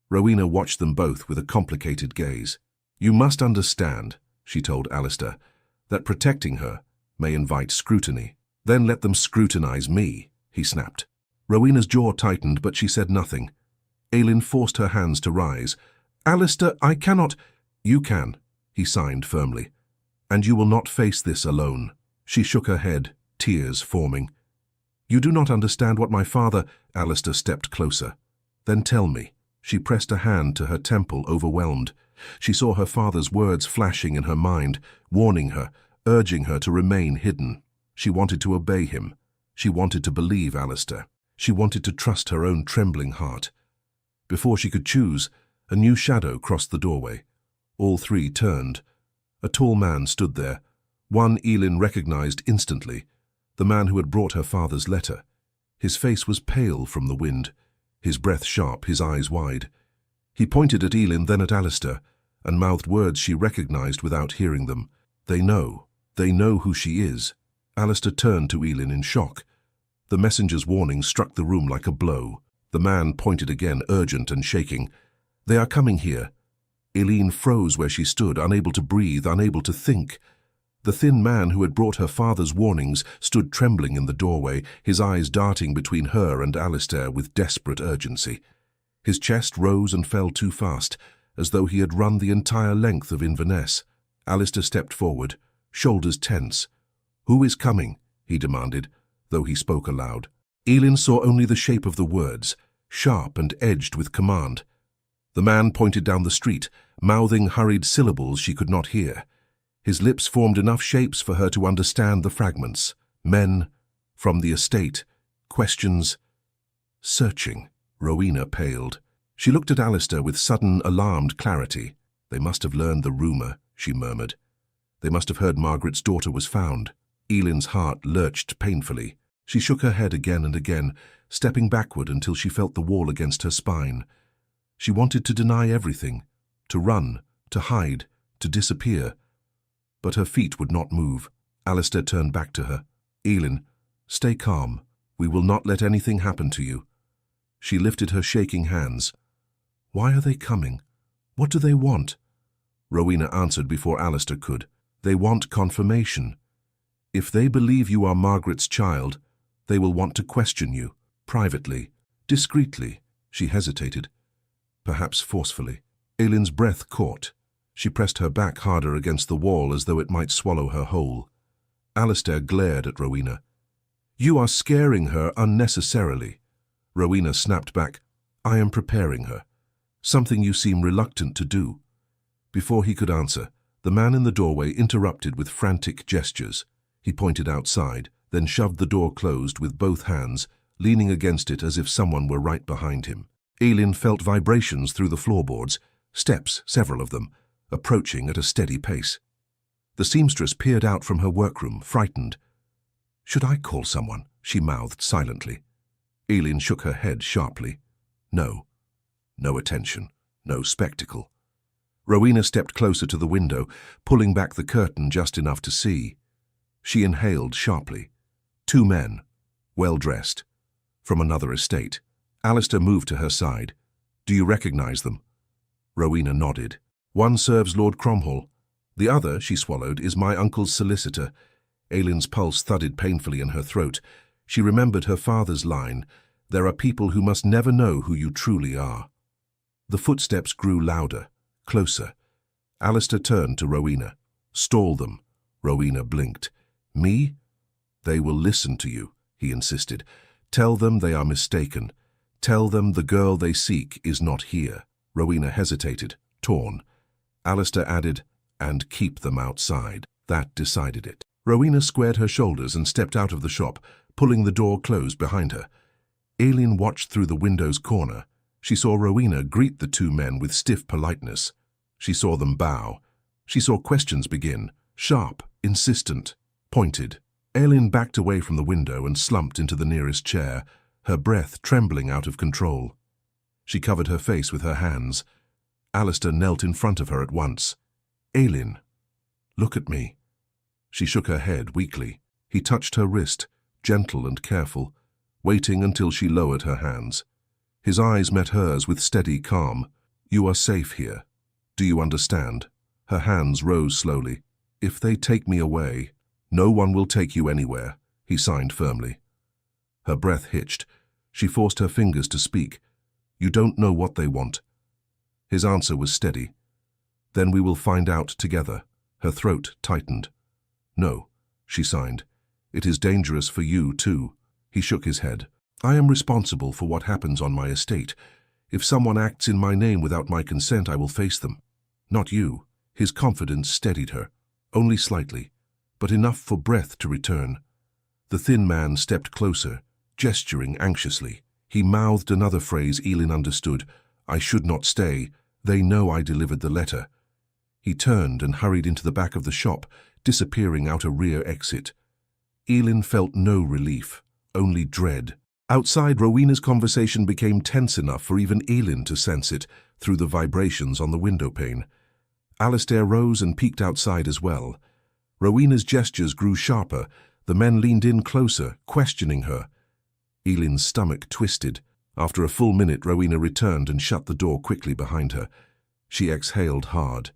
Rowena watched them both with a complicated gaze. "You must understand," she told Alistair, "that protecting her may invite scrutiny." "Then let them scrutinize me," he snapped. Rowena's jaw tightened, but she said nothing. Aileen forced her hands to rise. "Alistair, I cannot—" "You can," he signed firmly. "And you will not face this alone." She shook her head, tears forming. "You do not understand what my father—" Alistair stepped closer. "Then tell me." She pressed a hand to her temple, overwhelmed. She saw her father's words flashing in her mind, warning her, urging her to remain hidden. She wanted to obey him. She wanted to believe Alistair. She wanted to trust her own trembling heart. Before she could choose, a new shadow crossed the doorway. All three turned. A tall man stood there. One Aileen recognized instantly, the man who had brought her father's letter. His face was pale from the wind, his breath sharp, his eyes wide. He pointed at Aileen, then at Alistair, and mouthed words she recognized without hearing them. They know who she is." Alistair turned to Aileen in shock. The messenger's warning struck the room like a blow. The man pointed again, urgent and shaking. "They are coming here." Aileen froze where she stood, unable to breathe, unable to think. The thin man who had brought her father's warnings stood trembling in the doorway, his eyes darting between her and Alistair with desperate urgency. His chest rose and fell too fast, as though he had run the entire length of Inverness. Alistair stepped forward, shoulders tense. "Who is coming?" he demanded, though he spoke aloud. Aileen saw only the shape of the words, sharp and edged with command. The man pointed down the street, mouthing hurried syllables she could not hear. His lips formed enough shapes for her to understand the fragments. Men, from the estate, questions, searching. Rowena paled. She looked at Alistair with sudden, alarmed clarity. "They must have learned the rumour," she murmured. "They must have heard Margaret's daughter was found." Aileen's heart lurched painfully. She shook her head again and again, stepping backward until she felt the wall against her spine. She wanted to deny everything, to run, to hide, to disappear. But her feet would not move. Alistair turned back to her. "Aileen, stay calm. We will not let anything happen to you." She lifted her shaking hands. "Why are they coming? What do they want?" Rowena answered before Alistair could. "They want confirmation. If they believe you are Margaret's child, they will want to question you, privately, discreetly." She hesitated, perhaps forcefully. Aileen's breath caught. She pressed her back harder against the wall as though it might swallow her whole. Alistair glared at Rowena. "You are scaring her unnecessarily." Rowena snapped back. "I am preparing her. Something you seem reluctant to do." Before he could answer, the man in the doorway interrupted with frantic gestures. He pointed outside, then shoved the door closed with both hands, leaning against it as if someone were right behind him. Aileen felt vibrations through the floorboards, steps, several of them, approaching at a steady pace. The seamstress peered out from her workroom, frightened. "Should I call someone?" she mouthed silently. Aileen shook her head sharply. No. No attention. No spectacle. Rowena stepped closer to the window, pulling back the curtain just enough to see. She inhaled sharply. Two men, well-dressed. from another estate. Alistair moved to her side. Do you recognize them? Rowena nodded. One serves Lord Cromwell. The other, she swallowed, is my uncle's solicitor. Aileen's pulse thudded painfully in her throat. She remembered her father's line, "There are people who must never know who you truly are." The footsteps grew louder, closer. Alistair turned to Rowena. "Stall them." Rowena blinked. "Me?" "They will listen to you," he insisted. "Tell them they are mistaken. Tell them the girl they seek is not here." Rowena hesitated, torn. Alistair added, "And keep them outside." That decided it. Rowena squared her shoulders and stepped out of the shop, pulling the door closed behind her. Aileen watched through the window's corner. She saw Rowena greet the two men with stiff politeness. She saw them bow. She saw questions begin, sharp, insistent, pointed. Aileen backed away from the window and slumped into the nearest chair, her breath trembling out of control. She covered her face with her hands. Alistair knelt in front of her at once. "Aileen, look at me." She shook her head weakly. He touched her wrist, gentle and careful, waiting until she lowered her hands. His eyes met hers with steady calm. "You are safe here. Do you understand?" Her hands rose slowly. "If they take me away, no one will take you anywhere," he signed firmly. Her breath hitched. She forced her fingers to speak. "You don't know what they want." His answer was steady. "Then we will find out together." Her throat tightened. "No," she signed. "It is dangerous for you, too." He shook his head. "I am responsible for what happens on my estate. If someone acts in my name without my consent, I will face them. Not you." His confidence steadied her, only slightly, but enough for breath to return. The thin man stepped closer, gesturing anxiously. He mouthed another phrase Aileen understood. "I should not stay. They know I delivered the letter." He turned and hurried into the back of the shop, disappearing out a rear exit. Aileen felt no relief, only dread. Outside, Rowena's conversation became tense enough for even Aileen to sense it through the vibrations on the window pane. Alistair rose and peeked outside as well. Rowena's gestures grew sharper. The men leaned in closer, questioning her. Aileen's stomach twisted. After a full minute, Rowena returned and shut the door quickly behind her. She exhaled hard.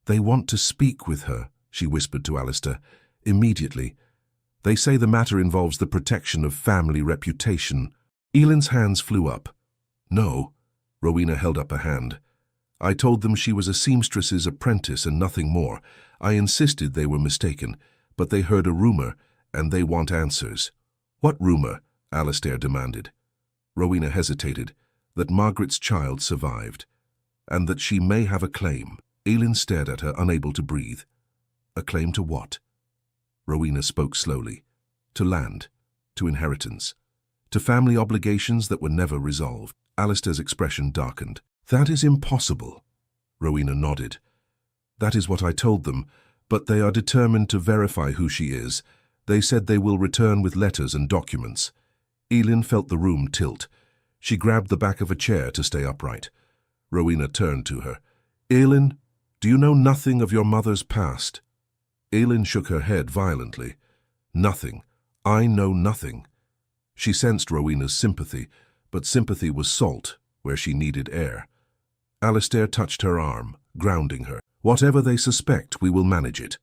"They want to speak with her," she whispered to Alistair. "Immediately. They say the matter involves the protection of family reputation." Aileen's hands flew up. "No." Rowena held up a hand. "I told them she was a seamstress's apprentice and nothing more. I insisted they were mistaken, but they heard a rumor, and they want answers." "What rumor?" Alistair demanded. Rowena hesitated. "That Margaret's child survived, and that she may have a claim." Aileen stared at her, unable to breathe. "A claim to what?" Rowena spoke slowly. "To land, to inheritance, to family obligations that were never resolved." Alistair's expression darkened. "That is impossible." Rowena nodded. "That is what I told them, but they are determined to verify who she is. They said they will return with letters and documents." Aileen felt the room tilt. She grabbed the back of a chair to stay upright. Rowena turned to her. "Aileen, do you know nothing of your mother's past?" Aileen shook her head violently. "Nothing. I know nothing." She sensed Rowena's sympathy, but sympathy was salt where she needed air. Alistair touched her arm, grounding her. "Whatever they suspect, we will manage it."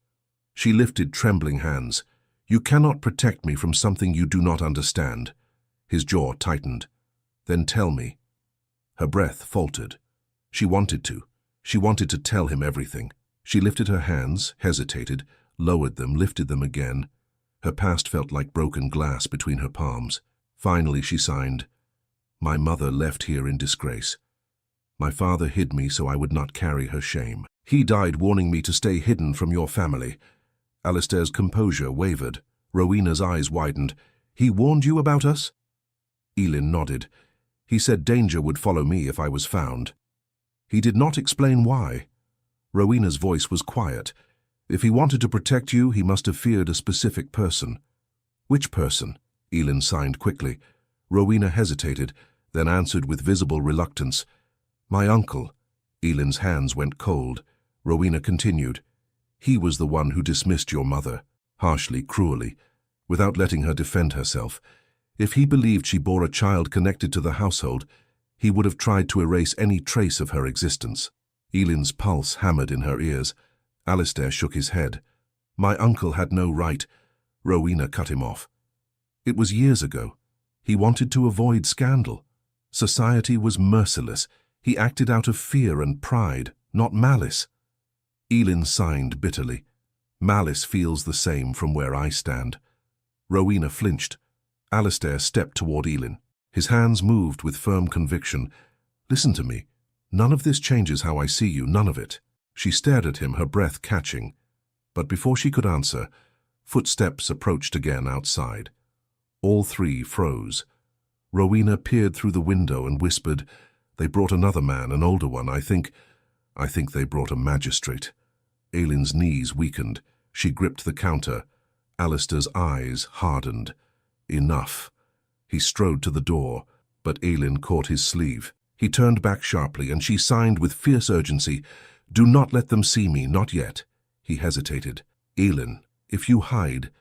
She lifted trembling hands. "You cannot protect me from something you do not understand." His jaw tightened. "Then tell me." Her breath faltered. She wanted to. She wanted to tell him everything. She lifted her hands, hesitated, lowered them, lifted them again. Her past felt like broken glass between her palms. Finally she signed, "My mother left here in disgrace. My father hid me so I would not carry her shame. He died warning me to stay hidden from your family." Alistair's composure wavered. Rowena's eyes widened. "He warned you about us?" Aileen nodded. "He said danger would follow me if I was found." "He did not explain why." Rowena's voice was quiet. "If he wanted to protect you, he must have feared a specific person." "Which person?" Aileen signed quickly. Rowena hesitated, then answered with visible reluctance. "My uncle." Aileen's hands went cold. Rowena continued. "He was the one who dismissed your mother," harshly, cruelly, without letting her defend herself. If he believed she bore a child connected to the household, he would have tried to erase any trace of her existence. Eileen's pulse hammered in her ears. Alistair shook his head. My uncle had no right. Rowena cut him off. It was years ago. He wanted to avoid scandal. Society was merciless. He acted out of fear and pride, not malice. Eileen signed bitterly. Malice feels the same from where I stand. Rowena flinched. Alistair stepped toward Eileen. His hands moved with firm conviction. Listen to me. None of this changes how I see you, none of it. She stared at him, her breath catching. But before she could answer, footsteps approached again outside. All three froze. Rowena peered through the window and whispered, They brought another man, an older one. I think they brought a magistrate. Eileen's knees weakened. She gripped the counter. Alistair's eyes hardened. Enough. He strode to the door, but Eileen caught his sleeve. He turned back sharply, and she signed with fierce urgency, Do not let them see me, not yet. He hesitated. Eileen, if you hide,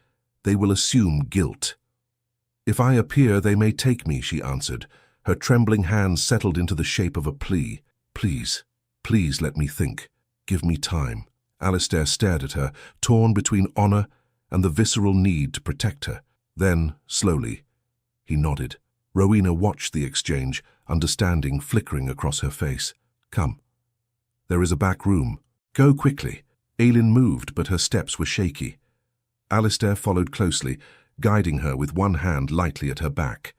they will assume guilt. If I appear, they may take me, she answered. Her trembling hands settled into the shape of a plea. Please, please let me think. Give me time. Alistair stared at her, torn between honor and the visceral need to protect her. Then, slowly, he nodded. Rowena watched the exchange, understanding flickering across her face. Come. There is a back room. Go quickly. Eileen moved, but her steps were shaky. Alistair followed closely, guiding her with one hand lightly at her back.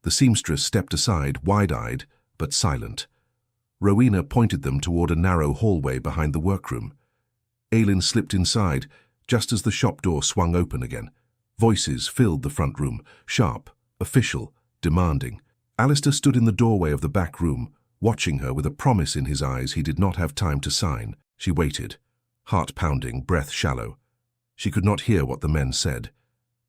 The seamstress stepped aside, wide-eyed, but silent. Rowena pointed them toward a narrow hallway behind the workroom. Eileen slipped inside, just as the shop door swung open again. Voices filled the front room, sharp, official, demanding. Alistair stood in the doorway of the back room, watching her with a promise in his eyes he did not have time to sign. She waited, heart pounding, breath shallow. She could not hear what the men said,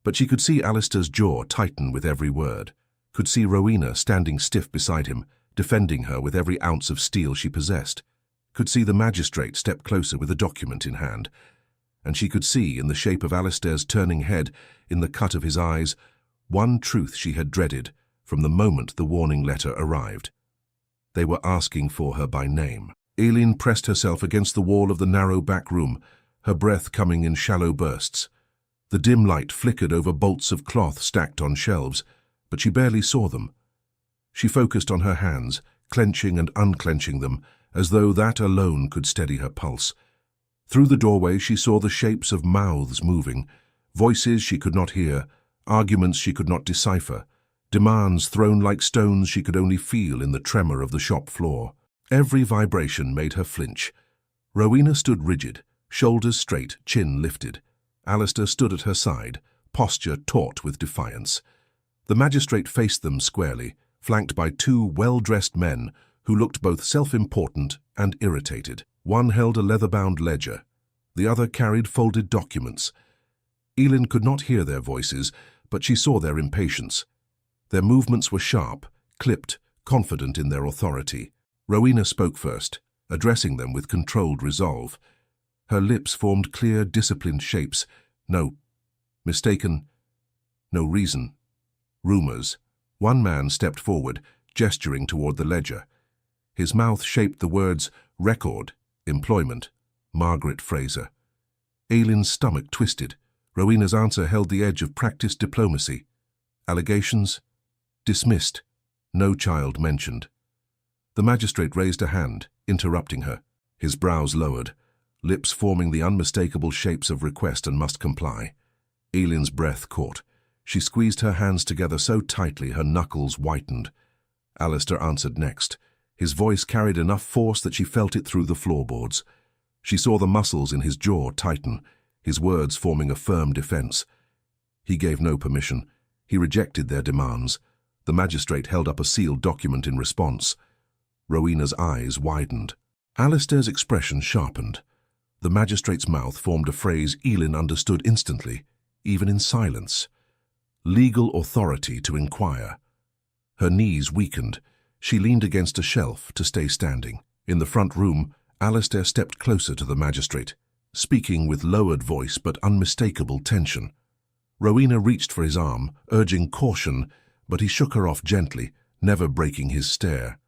but she could see Alistair's jaw tighten with every word, could see Rowena standing stiff beside him, defending her with every ounce of steel she possessed, could see the magistrate step closer with a document in hand, and she could see, in the shape of Alistair's turning head, in the cut of his eyes, one truth she had dreaded from the moment the warning letter arrived. They were asking for her by name. Eileen pressed herself against the wall of the narrow back room, her breath coming in shallow bursts. The dim light flickered over bolts of cloth stacked on shelves, but she barely saw them. She focused on her hands, clenching and unclenching them, as though that alone could steady her pulse. Through the doorway she saw the shapes of mouths moving, voices she could not hear, arguments she could not decipher, demands thrown like stones she could only feel in the tremor of the shop floor. Every vibration made her flinch. Rowena stood rigid, shoulders straight, chin lifted. Alistair stood at her side, posture taut with defiance. The magistrate faced them squarely, flanked by two well-dressed men who looked both self-important and irritated. One held a leather-bound ledger. The other carried folded documents. Eileen could not hear their voices, but she saw their impatience. Their movements were sharp, clipped, confident in their authority. Rowena spoke first, addressing them with controlled resolve. Her lips formed clear, disciplined shapes. No. Mistaken. No reason. Rumors. One man stepped forward, gesturing toward the ledger. His mouth shaped the words record, employment, Margaret Fraser. Eileen's stomach twisted. Rowena's answer held the edge of practiced diplomacy. Allegations? Dismissed. No child mentioned. The magistrate raised a hand, interrupting her. His brows lowered, lips forming the unmistakable shapes of request and must comply. Eileen's breath caught. She squeezed her hands together so tightly her knuckles whitened. Alistair answered next. His voice carried enough force that she felt it through the floorboards. She saw the muscles in his jaw tighten, his words forming a firm defense. He gave no permission. He rejected their demands. The magistrate held up a sealed document in response. Rowena's eyes widened. Alistair's expression sharpened. The magistrate's mouth formed a phrase Eileen understood instantly, even in silence. Legal authority to inquire. Her knees weakened. She leaned against a shelf to stay standing. In the front room, Alistair stepped closer to the magistrate, speaking with lowered voice but unmistakable tension. Rowena reached for his arm, urging caution, but he shook her off gently, never breaking his stare.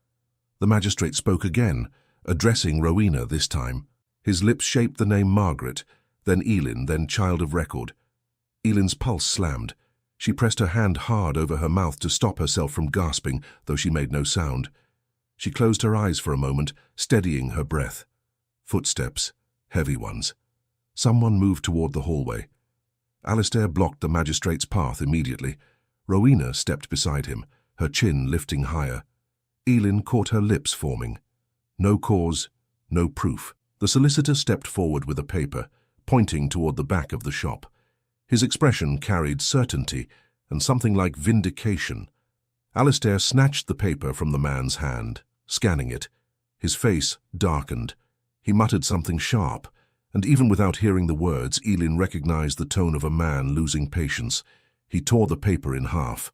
The magistrate spoke again, addressing Rowena this time. His lips shaped the name Margaret, then Elin, then Child of Record. Elin's pulse slammed. She pressed her hand hard over her mouth to stop herself from gasping, though she made no sound. She closed her eyes for a moment, steadying her breath. Footsteps, heavy ones. Someone moved toward the hallway. Alistair blocked the magistrate's path immediately. Rowena stepped beside him, her chin lifting higher. Elin caught her lips forming. No cause, no proof. The solicitor stepped forward with a paper, pointing toward the back of the shop. His expression carried certainty and something like vindication. Alistair snatched the paper from the man's hand, scanning it. His face darkened. He muttered something sharp, and even without hearing the words, Elin recognized the tone of a man losing patience. He tore the paper in half.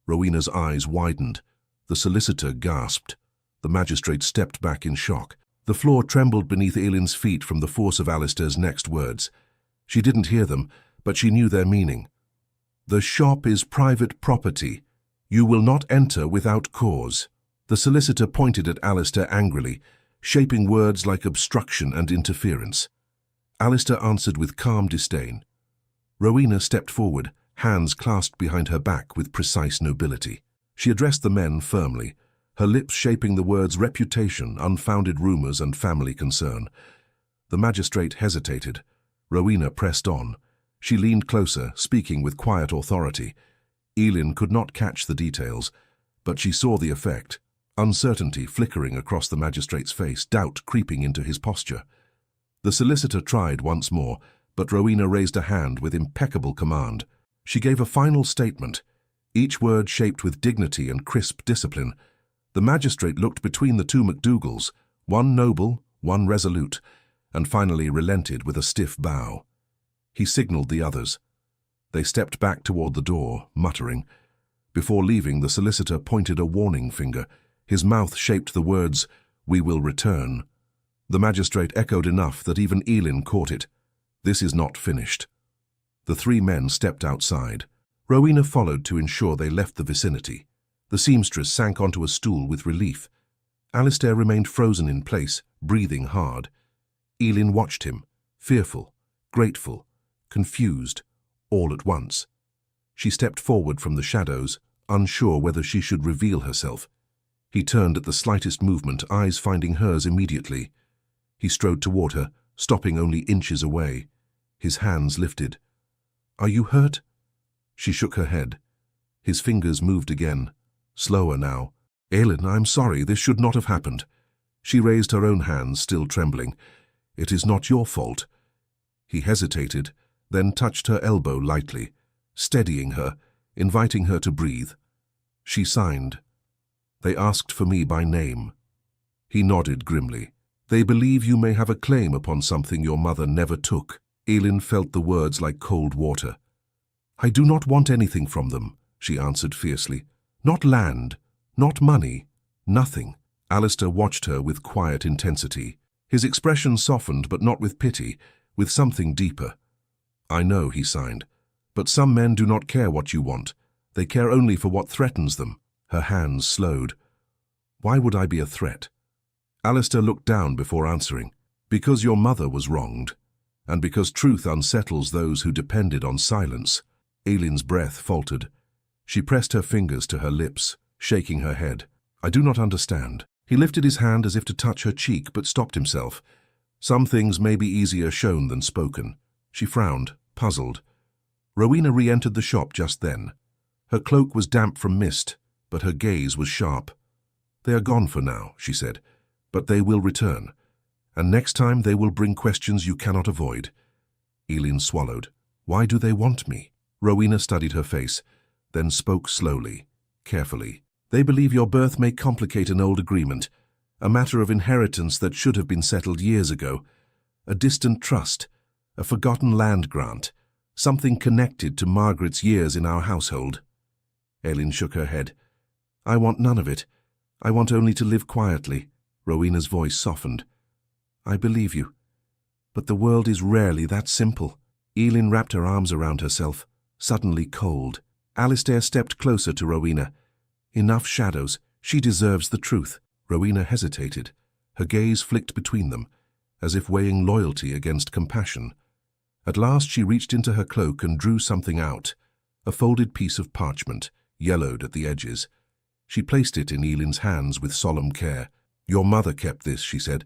Rowena's eyes widened. The solicitor gasped. The magistrate stepped back in shock. The floor trembled beneath Elin's feet from the force of Alistair's next words. She didn't hear them, but she knew their meaning. "The shop is private property. You will not enter without cause." The solicitor pointed at Alistair angrily, shaping words like obstruction and interference. Alistair answered with calm disdain. Rowena stepped forward, hands clasped behind her back with precise nobility. She addressed the men firmly, her lips shaping the words reputation, unfounded rumors, and family concern. The magistrate hesitated. Rowena pressed on. She leaned closer, speaking with quiet authority. Elin could not catch the details, but she saw the effect. Uncertainty flickering across the magistrate's face, doubt creeping into his posture. The solicitor tried once more, but Rowena raised a hand with impeccable command. She gave a final statement, each word shaped with dignity and crisp discipline. The magistrate looked between the two MacDougalls, one noble, one resolute, and finally relented with a stiff bow. He signaled the others. They stepped back toward the door, muttering. Before leaving, the solicitor pointed a warning finger. His mouth shaped the words, "We will return." The magistrate echoed enough that even Elin caught it. "This is not finished." The three men stepped outside. Rowena followed to ensure they left the vicinity. The seamstress sank onto a stool with relief. Alistair remained frozen in place, breathing hard. Elin watched him, fearful, grateful, confused, all at once. She stepped forward from the shadows, unsure whether she should reveal herself. He turned at the slightest movement, eyes finding hers immediately. He strode toward her, stopping only inches away. His hands lifted. "Are you hurt?" She shook her head. His fingers moved again, slower now. "Elin, I'm sorry, this should not have happened." She raised her own hands, still trembling. "It is not your fault." He hesitated, then touched her elbow lightly, steadying her, inviting her to breathe. She signed. "They asked for me by name." He nodded grimly. "They believe you may have a claim upon something your mother never took." Elin felt the words like cold water. "I do not want anything from them," she answered fiercely. "Not land, not money, nothing." Alistair watched her with quiet intensity. His expression softened, but not with pity, with something deeper. "I know," he signed, "but some men do not care what you want. They care only for what threatens them." Her hands slowed. "Why would I be a threat?" Alistair looked down before answering. "Because your mother was wronged, and because truth unsettles those who depended on silence." Elin's breath faltered. She pressed her fingers to her lips, shaking her head. "I do not understand." He lifted his hand as if to touch her cheek, but stopped himself. "Some things may be easier shown than spoken." She frowned, puzzled. Rowena re-entered the shop just then. Her cloak was damp from mist, but her gaze was sharp. "They are gone for now," she said, "but they will return. And next time they will bring questions you cannot avoid." Elin swallowed. "Why do they want me?" Rowena studied her face, then spoke slowly, carefully. "They believe your birth may complicate an old agreement, a matter of inheritance that should have been settled years ago, a distant trust, a forgotten land grant, something connected to Margaret's years in our household." Elin shook her head. "I want none of it. I want only to live quietly." Rowena's voice softened. "I believe you. But the world is rarely that simple." Elin wrapped her arms around herself, suddenly cold. Alistair stepped closer to Rowena. Enough shadows. She deserves the truth. Rowena hesitated. Her gaze flicked between them, as if weighing loyalty against compassion. At last she reached into her cloak and drew something out, a folded piece of parchment, yellowed at the edges. She placed it in Elin's hands with solemn care. "Your mother kept this," she said.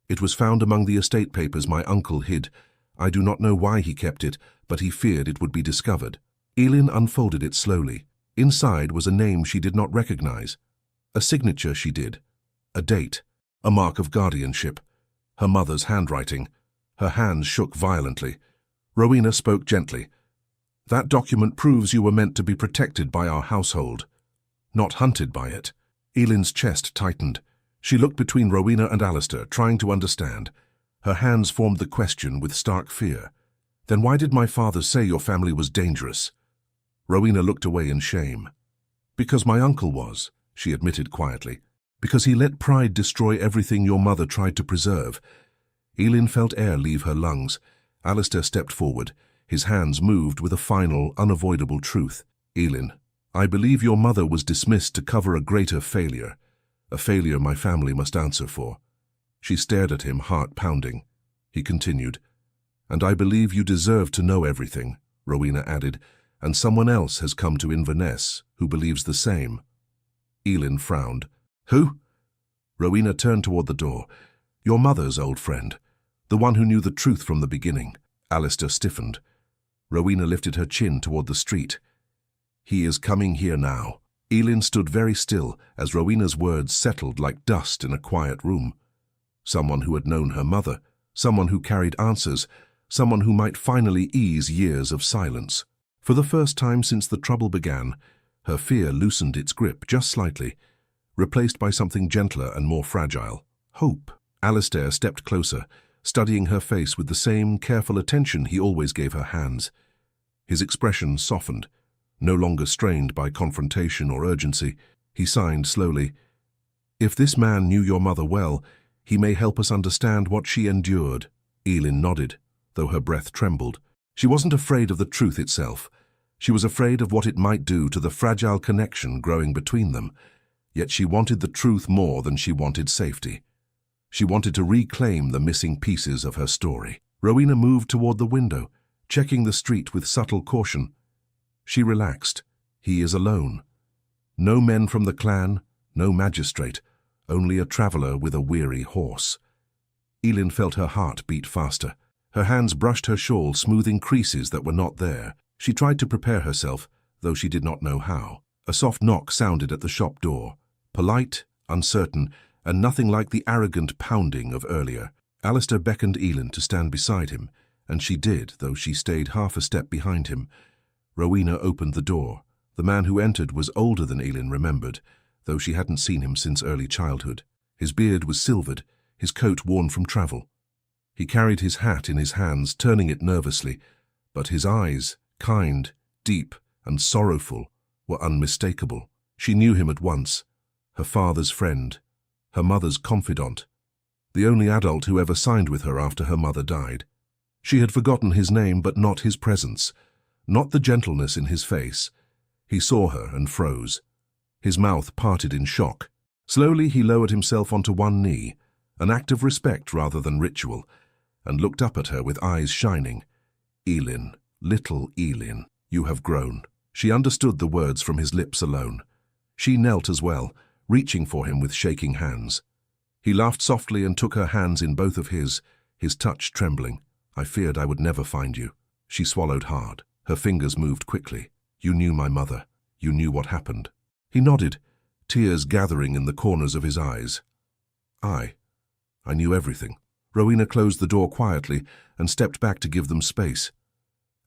"It was found among the estate papers my uncle hid. I do not know why he kept it, but he feared it would be discovered." Elin unfolded it slowly. Inside was a name she did not recognize. A signature she did. A date. A mark of guardianship. Her mother's handwriting. Her hands shook violently. Rowena spoke gently. "That document proves you were meant to be protected by our household, not hunted by it." Elin's chest tightened. She looked between Rowena and Alistair, trying to understand. Her hands formed the question with stark fear. "Then why did my father say your family was dangerous?" Rowena looked away in shame. "Because my uncle was," she admitted quietly. "Because he let pride destroy everything your mother tried to preserve." Elin felt air leave her lungs. Alistair stepped forward. His hands moved with a final, unavoidable truth. "Elin, I believe your mother was dismissed to cover a greater failure, a failure my family must answer for." She stared at him, heart pounding. He continued, "And I believe you deserve to know everything," Rowena added, "and someone else has come to Inverness who believes the same." Elin frowned. "Who?" Rowena turned toward the door. "Your mother's old friend, the one who knew the truth from the beginning." Alistair stiffened. Rowena lifted her chin toward the street. "He is coming here now." Elin stood very still as Rowena's words settled like dust in a quiet room. Someone who had known her mother, someone who carried answers, someone who might finally ease years of silence. For the first time since the trouble began, her fear loosened its grip just slightly, replaced by something gentler and more fragile. Hope. Alistair stepped closer, studying her face with the same careful attention he always gave her hands. His expression softened, no longer strained by confrontation or urgency. He signed slowly. "If this man knew your mother well, he may help us understand what she endured." Elin nodded, though her breath trembled. She wasn't afraid of the truth itself. She was afraid of what it might do to the fragile connection growing between them. Yet she wanted the truth more than she wanted safety. She wanted to reclaim the missing pieces of her story. Rowena moved toward the window, checking the street with subtle caution. She relaxed. He is alone. No men from the clan, no magistrate, only a traveler with a weary horse. Elin felt her heart beat faster. Her hands brushed her shawl, smoothing creases that were not there. She tried to prepare herself, though she did not know how. A soft knock sounded at the shop door, polite, uncertain, and nothing like the arrogant pounding of earlier. Alistair beckoned Elin to stand beside him, and she did, though she stayed half a step behind him. Rowena opened the door. The man who entered was older than Elin remembered, though she hadn't seen him since early childhood. His beard was silvered, his coat worn from travel. He carried his hat in his hands, turning it nervously, but his eyes, kind, deep, and sorrowful, were unmistakable. She knew him at once. Her father's friend, her mother's confidant, the only adult who ever signed with her after her mother died. She had forgotten his name, but not his presence, not the gentleness in his face. He saw her and froze. His mouth parted in shock. Slowly he lowered himself onto one knee, an act of respect rather than ritual, and looked up at her with eyes shining. "Elin, little Elin, you have grown." She understood the words from his lips alone. She knelt as well, reaching for him with shaking hands. He laughed softly and took her hands in both of his touch trembling. "I feared I would never find you." She swallowed hard. Her fingers moved quickly. "You knew my mother. You knew what happened." He nodded, tears gathering in the corners of his eyes. I knew everything." Rowena closed the door quietly and stepped back to give them space.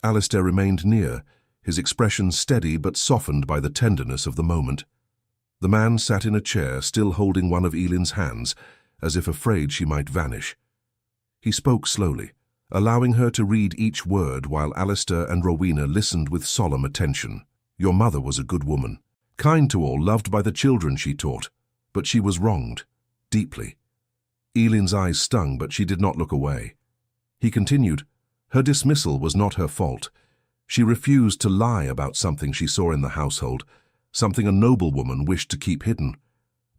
Alistair remained near, his expression steady but softened by the tenderness of the moment. The man sat in a chair, still holding one of Elin's hands, as if afraid she might vanish. He spoke slowly, allowing her to read each word while Alistair and Rowena listened with solemn attention. "Your mother was a good woman, kind to all, loved by the children she taught, but she was wronged, deeply." Elin's eyes stung, but she did not look away. He continued, "Her dismissal was not her fault. She refused to lie about something she saw in the household, something a noblewoman wished to keep hidden.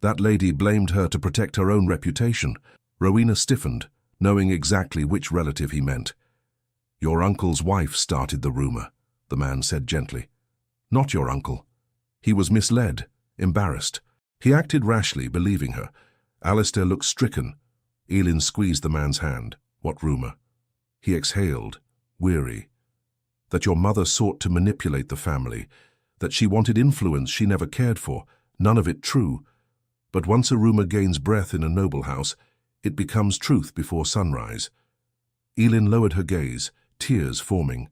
That lady blamed her to protect her own reputation. Rowena stiffened, knowing exactly which relative he meant. "Your uncle's wife started the rumor," the man said gently. "Not your uncle. He was misled, embarrassed. He acted rashly, believing her." Alistair looked stricken. Elin squeezed the man's hand. "What rumor?" He exhaled, weary. "That your mother sought to manipulate the family, that she wanted influence she never cared for. None of it true. But once a rumor gains breath in a noble house, it becomes truth before sunrise." Elin lowered her gaze, tears forming.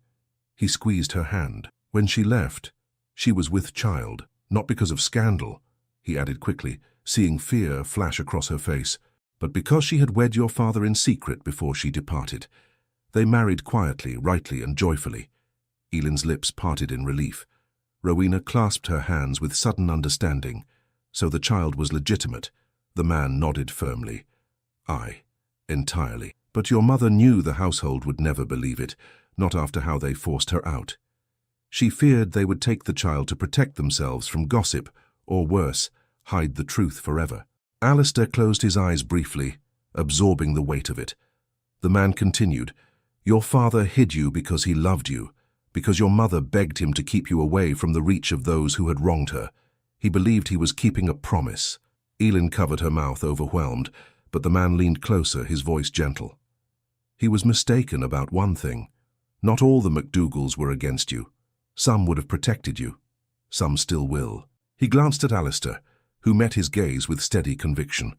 He squeezed her hand. "When she left, she was with child, not because of scandal," he added quickly, seeing fear flash across her face, "but because she had wed your father in secret before she departed. They married quietly, rightly, and joyfully." Elin's lips parted in relief. Rowena clasped her hands with sudden understanding. So the child was legitimate. The man nodded firmly. "Aye, entirely. But your mother knew the household would never believe it, not after how they forced her out. She feared they would take the child to protect themselves from gossip, or worse, hide the truth forever." Alistair closed his eyes briefly, absorbing the weight of it. The man continued, "Your father hid you because he loved you, because your mother begged him to keep you away from the reach of those who had wronged her. He believed he was keeping a promise." Elin covered her mouth, overwhelmed, but the man leaned closer, his voice gentle. "He was mistaken about one thing. Not all the MacDougalls were against you. Some would have protected you. Some still will." He glanced at Alistair, who met his gaze with steady conviction.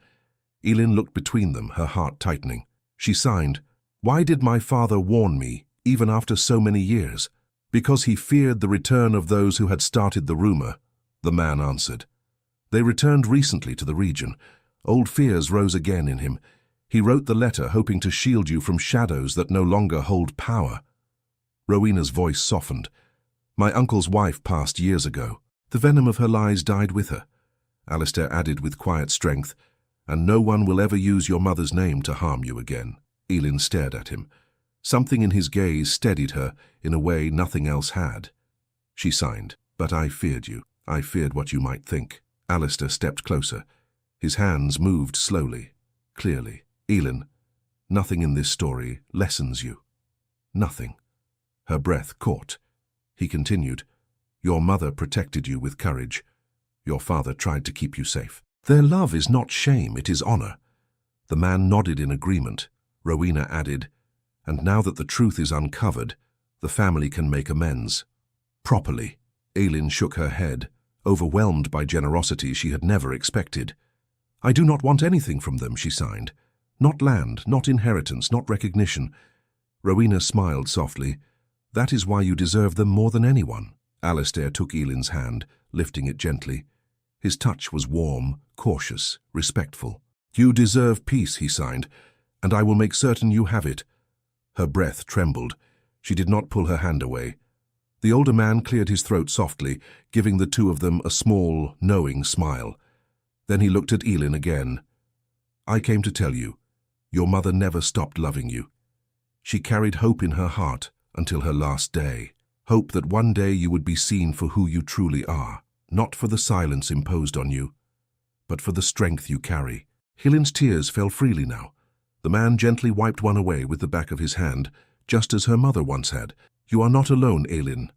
Elin looked between them, her heart tightening. She signed, "Why did my father warn me, even after so many years?" "Because he feared the return of those who had started the rumor," the man answered. "They returned recently to the region. Old fears rose again in him. He wrote the letter hoping to shield you from shadows that no longer hold power." Rowena's voice softened. "My uncle's wife passed years ago. The venom of her lies died with her," Alistair added with quiet strength, "and no one will ever use your mother's name to harm you again." Elin stared at him. Something in his gaze steadied her in a way nothing else had. She signed, "But I feared you. I feared what you might think." Alistair stepped closer. His hands moved slowly, clearly. "Elin, nothing in this story lessens you. Nothing." Her breath caught. He continued, "Your mother protected you with courage. Your father tried to keep you safe. Their love is not shame, it is honor." The man nodded in agreement. Rowena added, "And now that the truth is uncovered, the family can make amends. Properly." Elin shook her head, overwhelmed by generosity she had never expected. "I do not want anything from them," she signed. "Not land, not inheritance, not recognition." Rowena smiled softly. "That is why you deserve them more than anyone." Alistair took Elin's hand, lifting it gently. His touch was warm, cautious, respectful. "You deserve peace," he signed, "and I will make certain you have it." Her breath trembled. She did not pull her hand away. The older man cleared his throat softly, giving the two of them a small, knowing smile. Then he looked at Elin again. "I came to tell you, your mother never stopped loving you. She carried hope in her heart until her last day. Hope that one day you would be seen for who you truly are, not for the silence imposed on you, but for the strength you carry." Elin's tears fell freely now. The man gently wiped one away with the back of his hand, just as her mother once had. "You are not alone, Elin.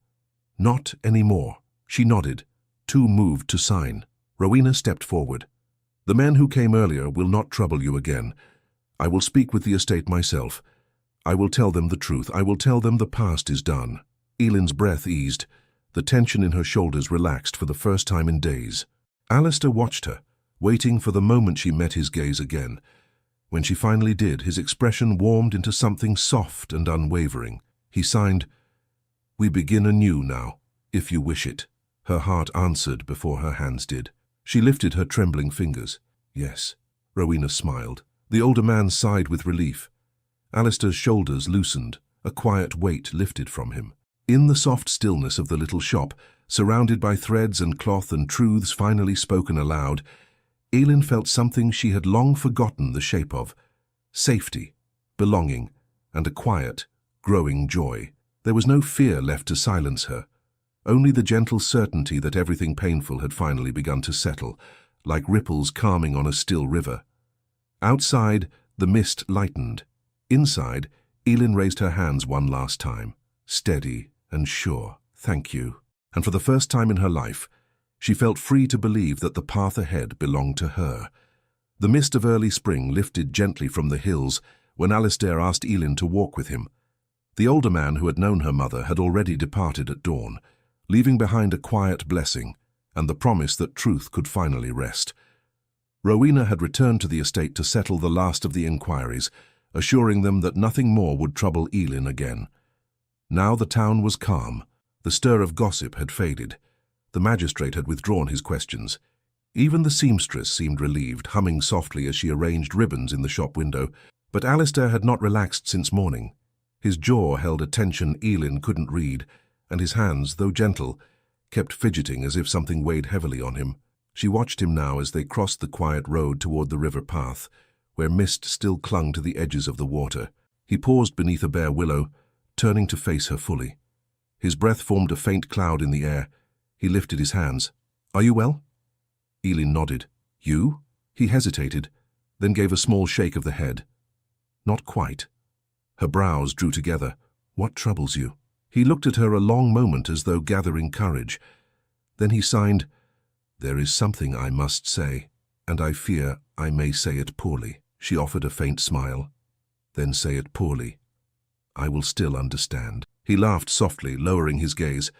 Not anymore." She nodded, too moved to sign. Rowena stepped forward. "The men who came earlier will not trouble you again. I will speak with the estate myself. I will tell them the truth. I will tell them the past is done." Elin's breath eased. The tension in her shoulders relaxed for the first time in days. Alistair watched her, waiting for the moment she met his gaze again. When she finally did, his expression warmed into something soft and unwavering. He signed, "We begin anew now, if you wish it." Her heart answered before her hands did. She lifted her trembling fingers. "Yes." Rowena smiled. The older man sighed with relief. Alistair's shoulders loosened. A quiet weight lifted from him. In the soft stillness of the little shop, surrounded by threads and cloth and truths finally spoken aloud, Elin felt something she had long forgotten the shape of: safety, belonging, and a quiet, growing joy. There was no fear left to silence her, only the gentle certainty that everything painful had finally begun to settle, like ripples calming on a still river. Outside, the mist lightened. Inside, Elin raised her hands one last time, steady and sure. "Thank you." And for the first time in her life, she felt free to believe that the path ahead belonged to her. The mist of early spring lifted gently from the hills when Alistair asked Elin to walk with him. The older man who had known her mother had already departed at dawn, leaving behind a quiet blessing and the promise that truth could finally rest. Rowena had returned to the estate to settle the last of the inquiries, assuring them that nothing more would trouble Elin again. Now the town was calm. The stir of gossip had faded. The magistrate had withdrawn his questions. Even the seamstress seemed relieved, humming softly as she arranged ribbons in the shop window. But Alistair had not relaxed since morning. His jaw held a tension Elin couldn't read, and his hands, though gentle, kept fidgeting as if something weighed heavily on him. She watched him now as they crossed the quiet road toward the river path, where mist still clung to the edges of the water. He paused beneath a bare willow, turning to face her fully. His breath formed a faint cloud in the air. He lifted his hands. "Are you well?" Elin nodded. "You?" He hesitated, then gave a small shake of the head. "Not quite." Her brows drew together. "What troubles you?" He looked at her a long moment as though gathering courage. Then he signed, "There is something I must say, and I fear I may say it poorly." She offered a faint smile. "Then say it poorly. I will still understand." He laughed softly, lowering his gaze.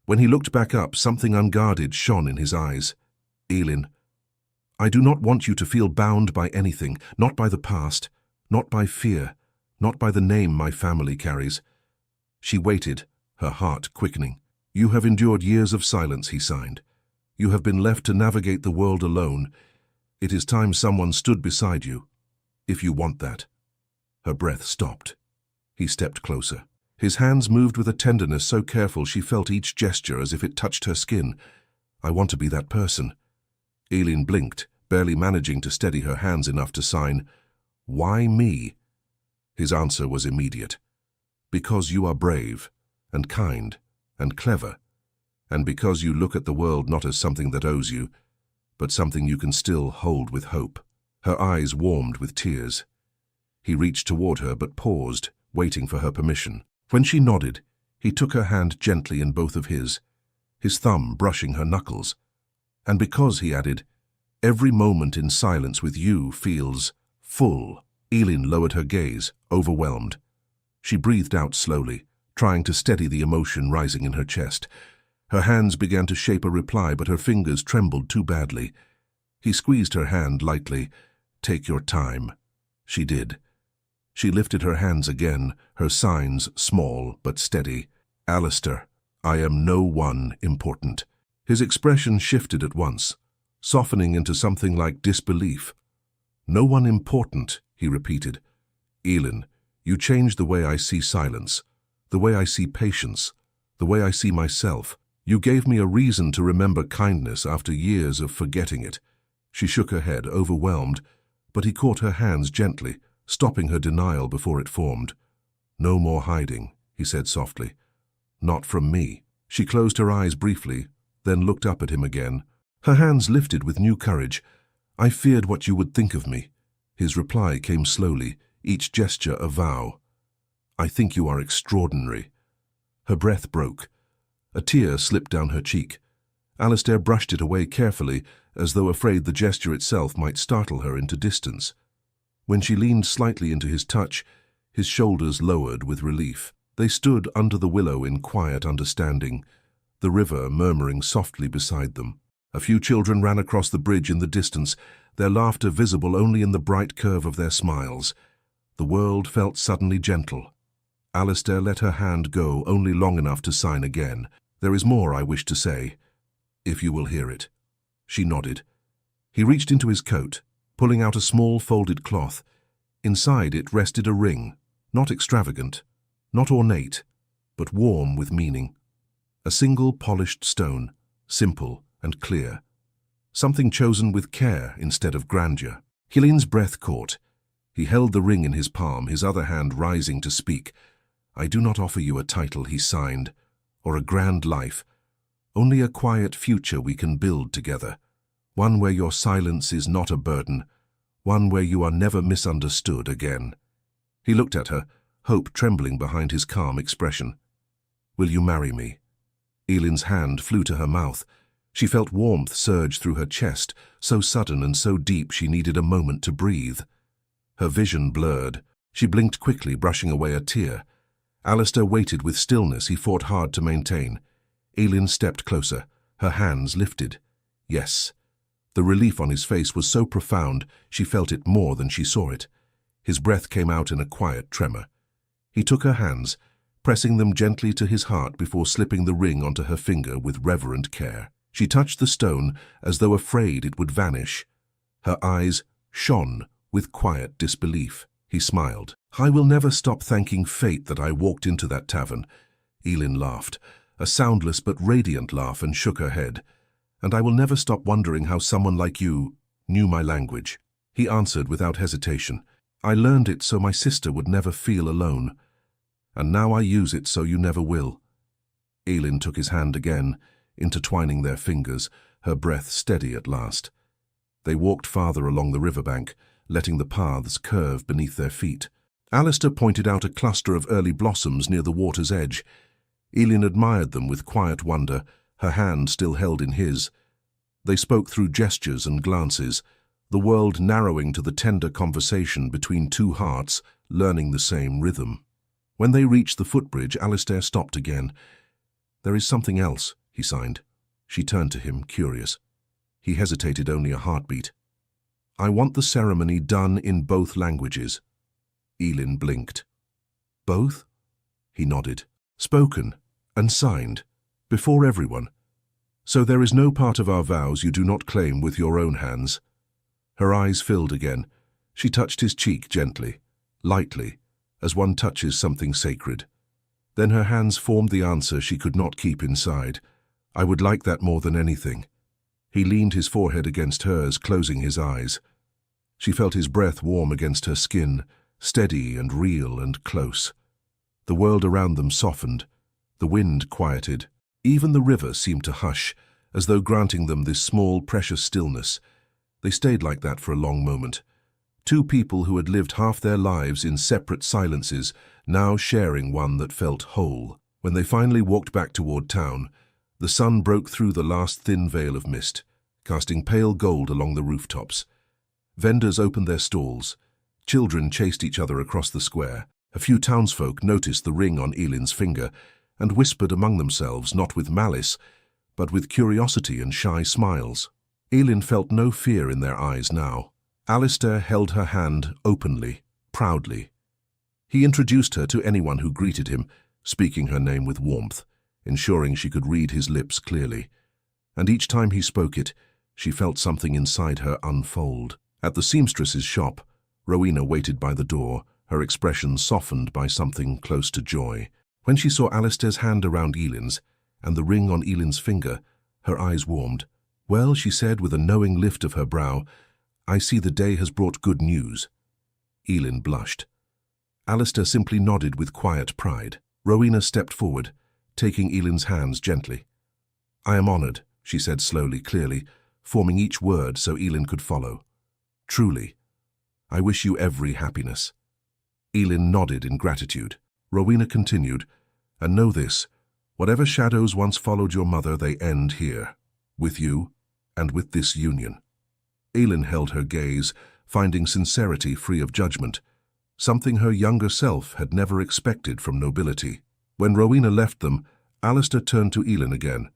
When he looked back up, something unguarded shone in his eyes. "Elin, I do not want you to feel bound by anything, not by the past, not by fear, not by the name my family carries." She waited, her heart quickening. "You have endured years of silence," he signed. "You have been left to navigate the world alone. It is time someone stood beside you, if you want that." Her breath stopped. He stepped closer. His hands moved with a tenderness so careful she felt each gesture as if it touched her skin. "I want to be that person." Elin blinked, barely managing to steady her hands enough to sign, "Why me?" His answer was immediate. "Because you are brave, and kind, and clever, and because you look at the world not as something that owes you, but something you can still hold with hope." Her eyes warmed with tears. He reached toward her but paused, waiting for her permission. When she nodded, he took her hand gently in both of his thumb brushing her knuckles. "And because," he added, "every moment in silence with you feels full." Elin lowered her gaze, overwhelmed. She breathed out slowly, trying to steady the emotion rising in her chest. Her hands began to shape a reply, but her fingers trembled too badly. He squeezed her hand lightly. "Take your time." She did. She lifted her hands again, her signs small but steady. "Alistair, I am no one important." His expression shifted at once, softening into something like disbelief. "No one important," he repeated. "Elin, you changed the way I see silence, the way I see patience, the way I see myself. You gave me a reason to remember kindness after years of forgetting it." She shook her head, overwhelmed, but he caught her hands gently, stopping her denial before it formed. "No more hiding," he said softly. "Not from me." She closed her eyes briefly, then looked up at him again. Her hands lifted with new courage. "I feared what you would think of me." His reply came slowly, each gesture a vow. "I think you are extraordinary." Her breath broke. A tear slipped down her cheek. Alistair brushed it away carefully, as though afraid the gesture itself might startle her into distance. When she leaned slightly into his touch, his shoulders lowered with relief. They stood under the willow in quiet understanding, the river murmuring softly beside them. A few children ran across the bridge in the distance, their laughter visible only in the bright curve of their smiles. The world felt suddenly gentle. Alistair let her hand go only long enough to sign again. "There is more I wish to say, if you will hear it." She nodded. He reached into his coat, pulling out a small folded cloth. Inside it rested a ring, not extravagant, not ornate, but warm with meaning. A single polished stone, simple and clear. Something chosen with care instead of grandeur. Elin's breath caught. He held the ring in his palm, his other hand rising to speak. "I do not offer you a title," he signed, "or a grand life. Only a quiet future we can build together. One where your silence is not a burden. One where you are never misunderstood again." He looked at her, hope trembling behind his calm expression. "Will you marry me?" Eileen's hand flew to her mouth. She felt warmth surge through her chest, so sudden and so deep she needed a moment to breathe. Her vision blurred. She blinked quickly, brushing away a tear. Alistair waited with stillness he fought hard to maintain. Eileen stepped closer, her hands lifted. Yes. The relief on his face was so profound she felt it more than she saw it. His breath came out in a quiet tremor. He took her hands, pressing them gently to his heart before slipping the ring onto her finger with reverent care. She touched the stone as though afraid it would vanish. Her eyes shone with quiet disbelief. He smiled. "I will never stop thanking fate that I walked into that tavern." Eileen laughed, a soundless but radiant laugh, and shook her head. "And I will never stop wondering how someone like you knew my language." He answered without hesitation. "I learned it so my sister would never feel alone. And now I use it so you never will." Eileen took his hand again, intertwining their fingers, her breath steady at last. They walked farther along the riverbank, letting the paths curve beneath their feet. Alistair pointed out a cluster of early blossoms near the water's edge. Eileen admired them with quiet wonder, her hand still held in his. They spoke through gestures and glances, the world narrowing to the tender conversation between two hearts, learning the same rhythm. When they reached the footbridge, Alistair stopped again. "There is something else," he signed. She turned to him, curious. He hesitated only a heartbeat. "I want the ceremony done in both languages." Eileen blinked. "Both?" He nodded. "Spoken and signed, before everyone. So there is no part of our vows you do not claim with your own hands." Her eyes filled again. She touched his cheek gently, lightly, as one touches something sacred. Then her hands formed the answer she could not keep inside. "I would like that more than anything." He leaned his forehead against hers, closing his eyes. She felt his breath warm against her skin, steady and real and close. The world around them softened. The wind quieted. Even the river seemed to hush, as though granting them this small, precious stillness. They stayed like that for a long moment. Two people who had lived half their lives in separate silences, now sharing one that felt whole. When they finally walked back toward town, the sun broke through the last thin veil of mist, casting pale gold along the rooftops. Vendors opened their stalls. Children chased each other across the square. A few townsfolk noticed the ring on Eileen's finger and whispered among themselves, not with malice, but with curiosity and shy smiles. Eileen felt no fear in their eyes now. Alistair held her hand openly, proudly. He introduced her to anyone who greeted him, speaking her name with warmth, ensuring she could read his lips clearly. And each time he spoke it, she felt something inside her unfold. At the seamstress's shop, Rowena waited by the door, her expression softened by something close to joy. When she saw Alistair's hand around Eileen's, and the ring on Eileen's finger, her eyes warmed. "Well," she said with a knowing lift of her brow, "I see the day has brought good news." Eileen blushed. Alistair simply nodded with quiet pride. Rowena stepped forward, taking Eileen's hands gently. "I am honored," she said slowly, clearly, forming each word so Eileen could follow. "Truly. I wish you every happiness." Eileen nodded in gratitude. Rowena continued, "And know this, whatever shadows once followed your mother, they end here, with you and with this union." Eileen held her gaze, finding sincerity free of judgment, something her younger self had never expected from nobility. When Rowena left them, Alistair turned to Eileen again.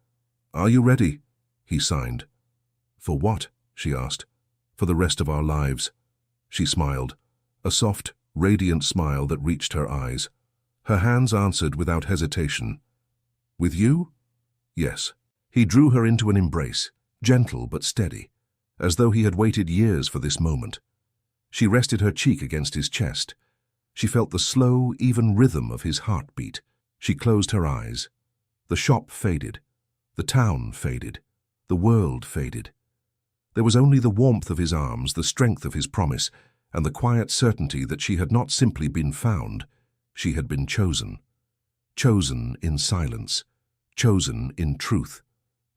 "Are you ready?" he signed. "For what?" she asked. "For the rest of our lives." She smiled, a soft, radiant smile that reached her eyes. Her hands answered without hesitation. "With you?" "Yes." He drew her into an embrace, gentle but steady, as though he had waited years for this moment. She rested her cheek against his chest. She felt the slow, even rhythm of his heartbeat. She closed her eyes. The shop faded. The town faded. The world faded. There was only the warmth of his arms, the strength of his promise, and the quiet certainty that she had not simply been found, she had been chosen. chosen in silence, chosen in truth,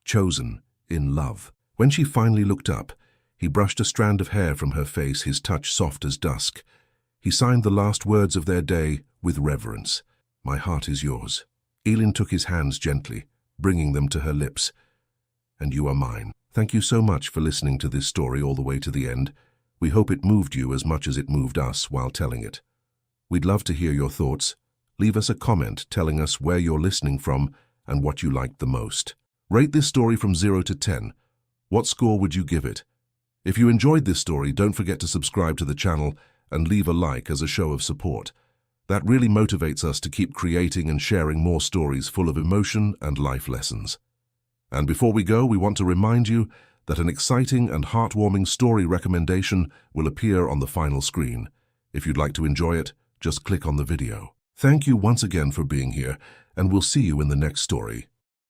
chosen in love. When she finally looked up, he brushed a strand of hair from her face, his touch soft as dusk. He signed the last words of their day with reverence. "My heart is yours." Elin took his hands gently, bringing them to her lips. "And you are mine." Thank you so much for listening to this story all the way to the end. We hope it moved you as much as it moved us while telling it. We'd love to hear your thoughts. Leave us a comment telling us where you're listening from and what you liked the most. Rate this story from 0 to 10. What score would you give it? If you enjoyed this story, don't forget to subscribe to the channel and leave a like as a show of support. That really motivates us to keep creating and sharing more stories full of emotion and life lessons. And before we go, we want to remind you that an exciting and heartwarming story recommendation will appear on the final screen. If you'd like to enjoy it, just click on the video. Thank you once again for being here, and we'll see you in the next story.